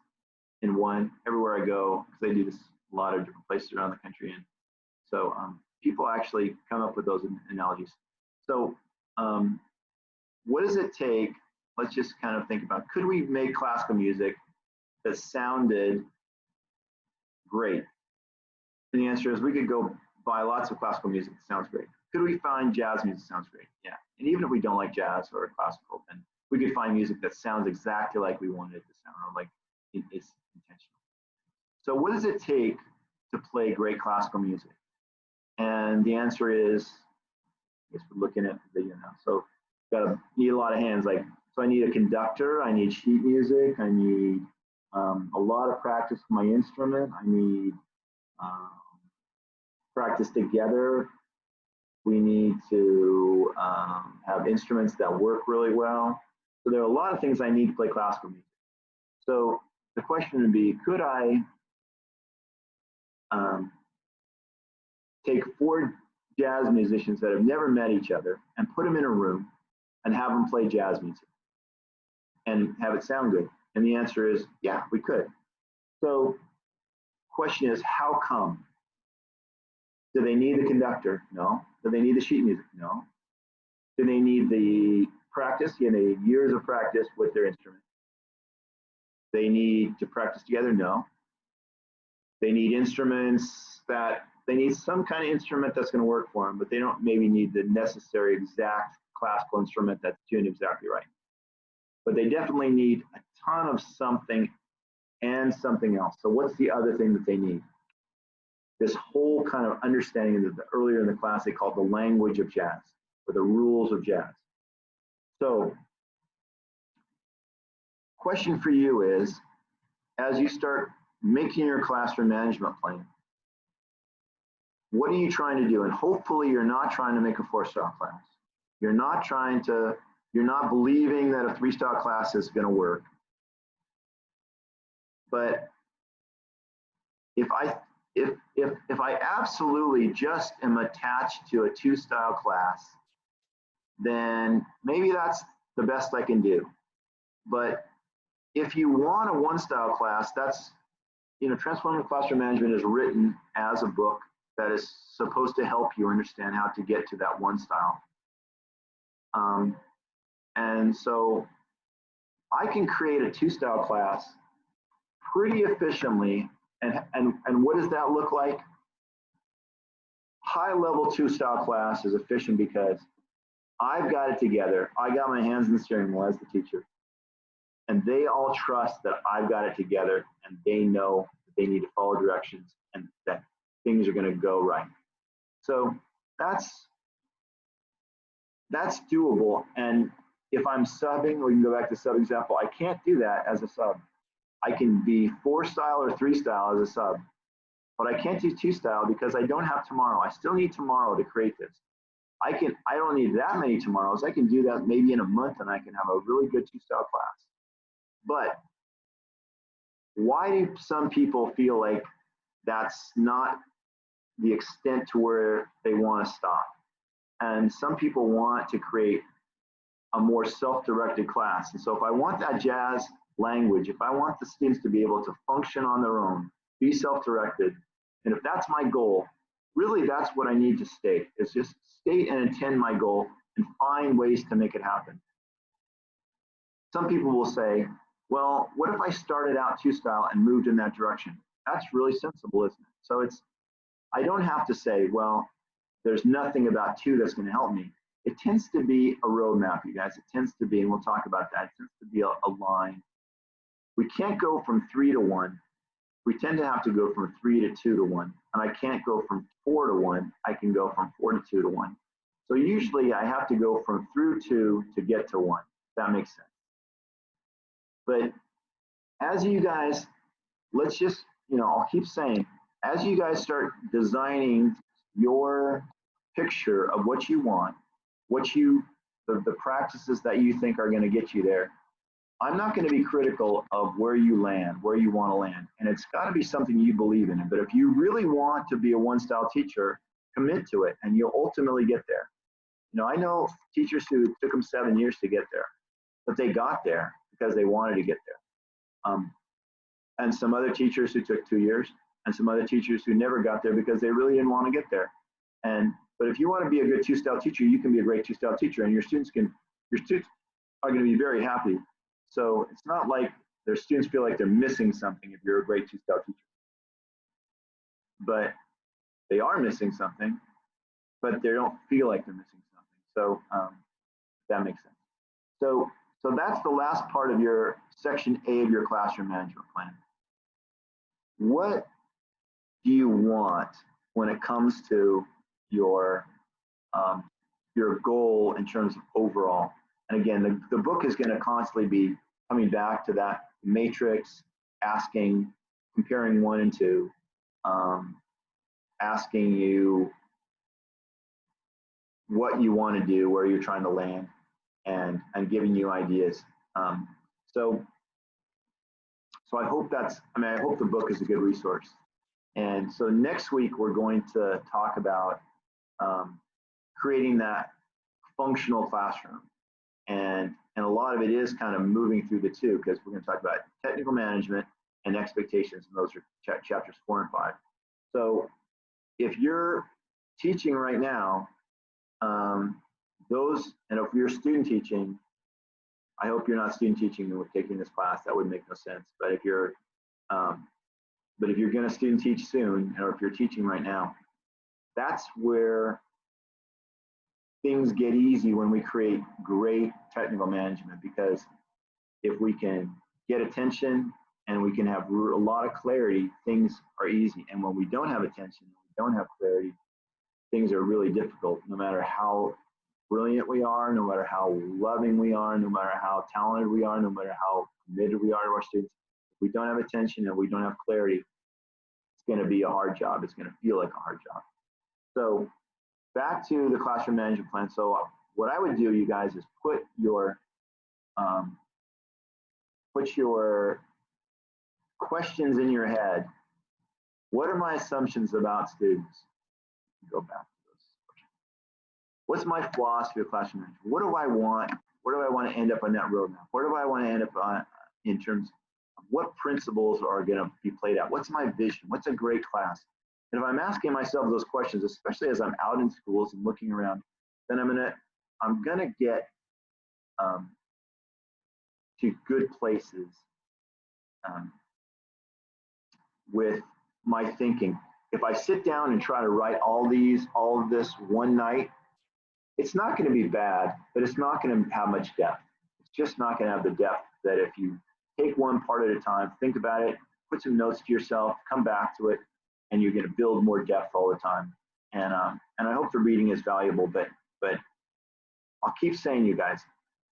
In 1, everywhere I go, because they do this a lot of different places around the country. And so people actually come up with those analogies. So what does it take? Let's just kind of think about, could we make classical music that sounded great? And the answer is, we could go buy lots of classical music that sounds great. Could we find jazz music that sounds great? Yeah. And even if we don't like jazz or classical, then we could find music that sounds exactly like we wanted it to sound, or like it's intentional. So what does it take to play great classical music? And the answer is, I guess we're looking at the video now. So need a lot of hands. Like, so I need a conductor, I need sheet music, I need a lot of practice with my instrument, I need practice together. We need to have instruments that work really well. So there are a lot of things I need to play classical music. So the question would be, could I take 4 jazz musicians that have never met each other and put them in a room and have them play jazz music and have it sound good? And the answer is, yeah, we could. So question is, how come? Do they need the conductor? No. Do they need the sheet music? No. Do they need the practice? Yeah, they need years of practice with their instrument. They need to practice together? No. They need instruments that, they need some kind of instrument that's going to work for them, but they don't maybe need the necessary exact classical instrument that's tuned exactly right. But they definitely need a ton of something and something else. So what's the other thing that they need? This whole kind of understanding that earlier in the class they called the language of jazz, or the rules of jazz. So question for you is, as you start making your classroom management plan, what are you trying to do? And hopefully you're not trying to make a 4-style class. You're not believing that a 3-style class is going to work. But if I absolutely just am attached to a 2-style class, then maybe that's the best I can do. But if you want a 1-style class, that's, Transformative Classroom Management is written as a book that is supposed to help you understand how to get to that 1 style. And so I can create a 2-style class pretty efficiently. And what does that look like? High-level 2-style class is efficient because I've got it together. I got my hands in the steering wheel as the teacher. And they all trust that I've got it together, and they know that they need to follow directions and that things are going to go right. So that's doable. And if I'm subbing, we can go back to sub example, I can't do that as a sub. I can be 4-style or 3-style as a sub, but I can't do 2-style because I don't have tomorrow. I still need tomorrow to create this. I don't need that many tomorrows. I can do that maybe in a month and I can have a really good 2-style class. But why do some people feel like that's not the extent to where they want to stop? And some people want to create a more self-directed class. And so if I want that jazz language, if I want the students to be able to function on their own, be self-directed, and if that's my goal, really that's what I need to state, is just state and intend my goal and find ways to make it happen. Some people will say, well, what if I started out 2-style and moved in that direction? That's really sensible, isn't it? So I don't have to say, well, there's nothing about 2 that's going to help me. It tends to be a roadmap, you guys. It tends to be, and we'll talk about that, it tends to be a line. We can't go from 3 to 1. We tend to have to go from 3 to 2 to 1. And I can't go from 4 to 1. I can go from 4 to 2 to 1. So usually I have to go from through 2 to get to 1. That makes sense. But as you guys, let's just, I'll keep saying, as you guys start designing your picture of what you want, the practices that you think are going to get you there, I'm not going to be critical of where you land, where you want to land. And it's got to be something you believe in. But if you really want to be a 1-style teacher, commit to it and you'll ultimately get there. I know teachers who took them 7 years to get there, but they got there because they wanted to get there. And some other teachers who took 2 years, and some other teachers who never got there because they really didn't want to get there. But if you want to be a good 2-style teacher, you can be a great 2-style teacher, and your students are going to be very happy. So it's not like their students feel like they're missing something if you're a great 2-style teacher. But they are missing something, but they don't feel like they're missing something. So that makes sense. So that's the last part of your section A of your classroom management plan. what do you want when it comes to your goal in terms of overall? And again, the book is going to constantly be coming back to that matrix, asking, comparing 1 and 2, asking you what you want to do, where you're trying to land, and giving you ideas. So I hope I hope the book is a good resource. And so next week, we're going to talk about creating that functional classroom. And a lot of it is kind of moving through the two, because we're going to talk about technical management and expectations, and those are chapters 4 and 5. So if you're teaching right now, and if you're student teaching, I hope you're not student teaching and we're taking this class. That would make no sense. But if you're going to student teach soon, or if you're teaching right now, that's where things get easy when we create great technical management, because if we can get attention and we can have a lot of clarity, things are easy. And when we don't have attention, we don't have clarity, things are really difficult, no matter how brilliant we are, no matter how loving we are, no matter how talented we are, no matter how committed we are to our students. If we don't have attention and we don't have clarity, it's going to be a hard job. It's going to feel like a hard job. So back to the classroom management plan. So what I would do, you guys, is put your questions in your head. What are my assumptions about students? Go back to those questions. What's my philosophy of classroom management? What do I want? Where do I want to end up on that roadmap? Where do I want to end up on in terms of what principles are going to be played out? What's my vision? What's a great class? And if I'm asking myself those questions, especially as I'm out in schools and looking around, then I'm gonna get to good places with my thinking. If I sit down and try to write all of this one night, it's not going to be bad, but it's not going to have much depth. It's just not going to have the depth that if you take one part at a time, think about it, put some notes to yourself, come back to it, and you're going to build more depth all the time. And I hope the reading is valuable, but I'll keep saying, you guys,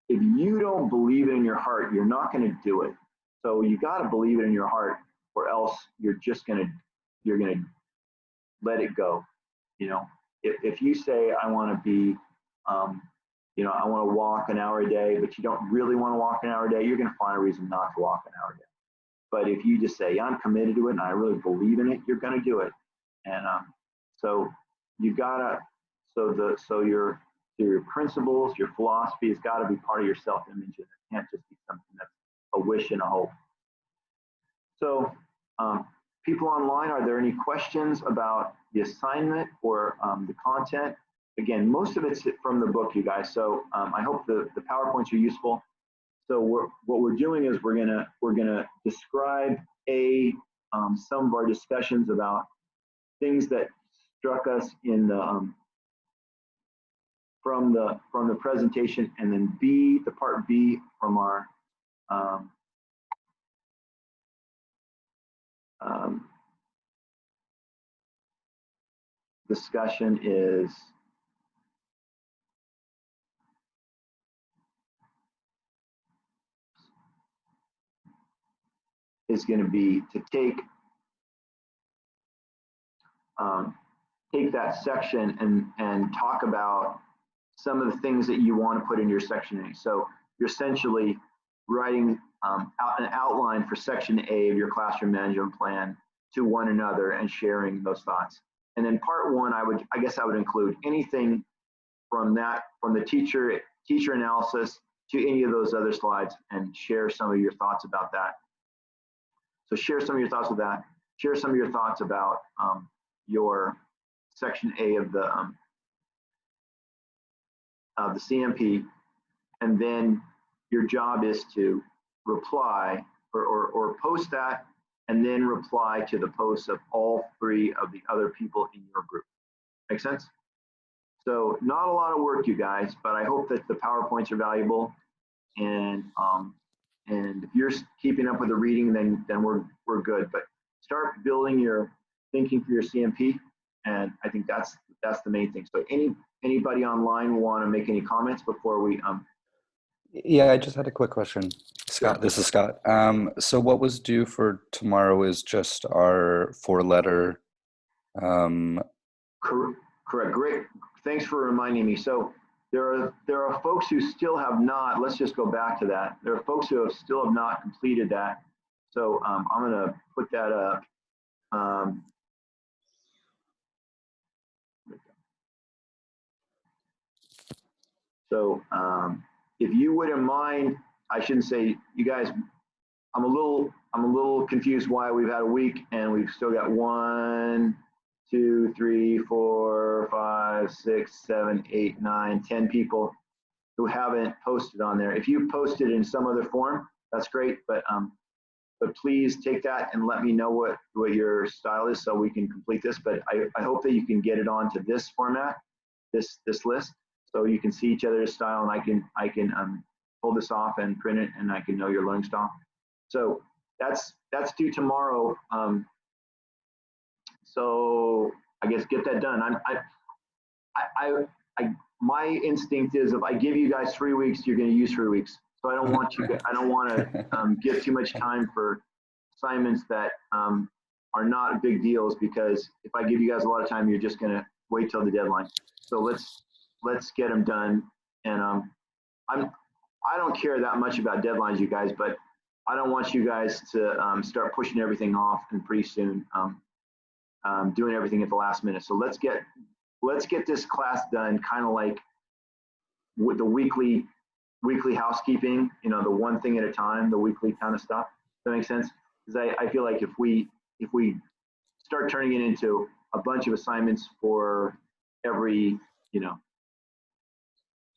if you don't believe it in your heart, you're not going to do it. So you got to believe it in your heart, or else you're going to let it go. You know, if you say, I want to be, I want to walk an hour a day, but you don't really want to walk an hour a day, you're going to find a reason not to walk an hour a day. But if you just say, I'm committed to it and I really believe in it, you're going to do it. And so you gotta, so your principles, your philosophy has got to be part of your self-image. It can't just be something that's a wish and a hope. So people online, are there any questions about the assignment or the content? Again, most of it's from the book, you guys. So I hope the PowerPoints are useful. So what we're doing is we're gonna describe some of our discussions about things that struck us in the from the presentation, and then the part B from our discussion is going to be to take that section and talk about some of the things that you want to put in your section A. So you're essentially writing out an outline for section A of your classroom management plan to one another and sharing those thoughts. And then part one, I guess I would include anything from the teacher analysis to any of those other slides, and share some of your thoughts about that. So share some of your thoughts with that. Share some of your thoughts about your section A of the CMP, and then your job is to reply or post that, and then reply to the posts of all three of the other people in your group. Make sense? So not a lot of work, you guys, but I hope that the PowerPoints are valuable, and if you're keeping up with the reading, then we're good. But start building your thinking for your CMP, and I think that's the main thing. So anybody online want to make any comments before we Yeah, I just had a quick question. Scott, Sure. this is Scott. So what was due for tomorrow is just our 4-letter. Correct. Great. Thanks for reminding me. So there are folks who still have not. Let's just go back to that. There are folks who still have not completed that. So I'm going to put that up. So if you wouldn't mind, I shouldn't say you guys. I'm a little confused why we've had a week and we've still got 1, 2, 3, 4, 5, 6, 7, 8, 9, 10 people who haven't posted on there. If you posted in some other form, that's great. But please take that and let me know what your style is so we can complete this. But I hope that you can get it onto this format, this list, so you can see each other's style, and I can pull this off and print it, and I can know your learning style. So that's due tomorrow. So I guess get that done. My instinct is if I give you guys 3 weeks, you're going to use 3 weeks. So I don't want to give too much time for assignments that are not big deals, because if I give you guys a lot of time, you're just going to wait till the deadline. So let's get them done. And I don't care that much about deadlines, you guys, but I don't want you guys to start pushing everything off and pretty soon doing everything at the last minute. So let's get this class done, kind of like with the weekly housekeeping, the one thing at a time, the weekly kind of stuff. Does that make sense? Because I feel like if we start turning it into a bunch of assignments for every,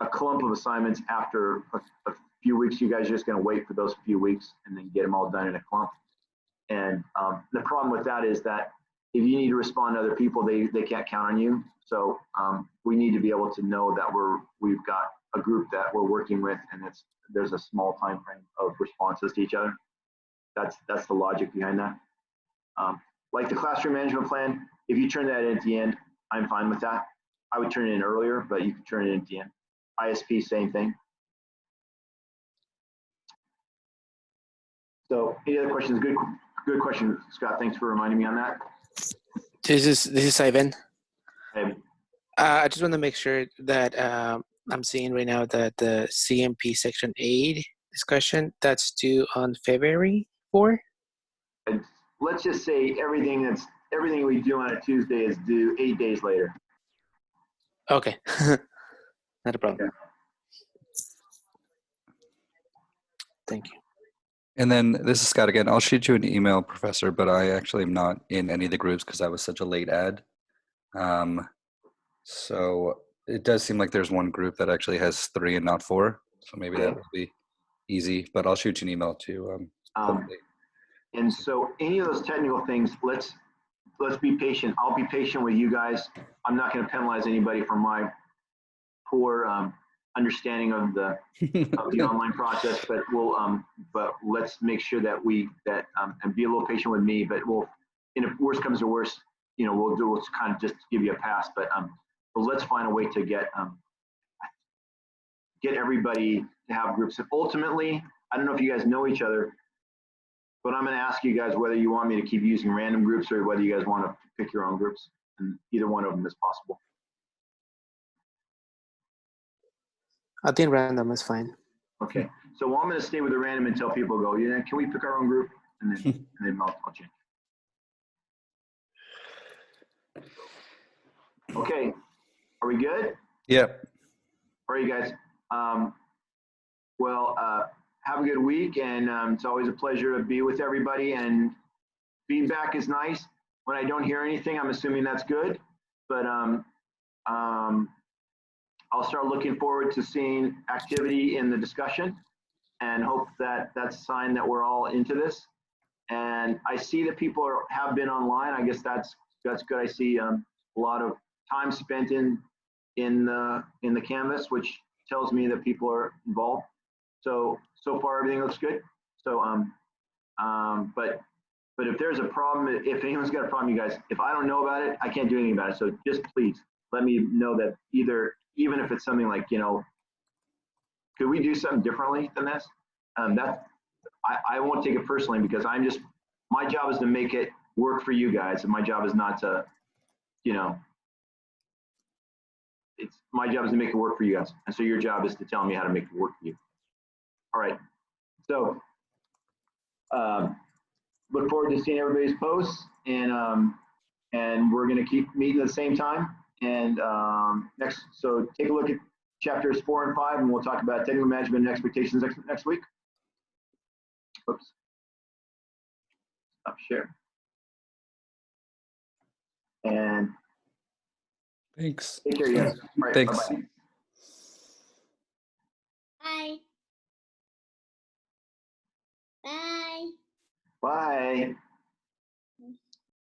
a clump of assignments after a few weeks, you guys are just going to wait for those few weeks and then get them all done in a clump. And the problem with that is that if you need to respond to other people, they can't count on you. So we need to be able to know that we've got a group that we're working with, and there's a small time frame of responses to each other. That's the logic behind that. Like the classroom management plan, if you turn that in at the end, I'm fine with that. I would turn it in earlier, but you can turn it in at the end. ISP, same thing. So any other questions? Good question, Scott. Thanks for reminding me on that. This is Ivan. Hey. I just want to make sure that I'm seeing right now that the CMP Section 8 discussion, that's due on February 4. And let's just say everything we do on a Tuesday is due 8 days later. Okay, not a problem. Okay. Thank you. And then this is Scott again. I'll shoot you an email, Professor, but I actually am not in any of the groups because I was such a late add. So it does seem like there's one group that actually has 3 and not 4. So maybe that will be easy, but I'll shoot you an email too. And so any of those technical things, let's be patient. I'll be patient with you guys. I'm not going to penalize anybody for my poor understanding of the online process, but let's make sure that and be a little patient with me. But if worst comes to worst, we'll kind of just give you a pass. But let's find a way to get everybody to have groups. And ultimately, I don't know if you guys know each other, but I'm going to ask you guys whether you want me to keep using random groups or whether you guys want to pick your own groups, and either one of them is possible. I think random is fine. Okay, so I'm going to stay with the random until people go, yeah, can we pick our own group? And then I'll change. Okay, are we good? Yep. All right, you guys. Have a good week, and it's always a pleasure to be with everybody, and feedback is nice. When I don't hear anything, I'm assuming that's good, but I'll start looking forward to seeing activity in the discussion and hope that that's a sign that we're all into this. And I see that people have been online. I guess that's good. I see a lot of time spent in the Canvas, which tells me that people are involved. So far everything looks good. So but But if there's a problem, if anyone's got a problem, you guys, if I don't know about it, I can't do anything about it. So just please let me know that even if it's something like, could we do something differently than this? I won't take it personally because my job is to make it work for you guys. And my job is not to, my job is to make it work for you guys. And so your job is to tell me how to make it work for you. All right. So look forward to seeing everybody's posts, and we're going to keep meeting at the same time. And so take a look at chapters 4 and 5, and we'll talk about technical management and expectations next week. Oops. Stop share. And Thanks. take care, yes. All right, Thanks. bye-bye. Bye. Bye. Bye.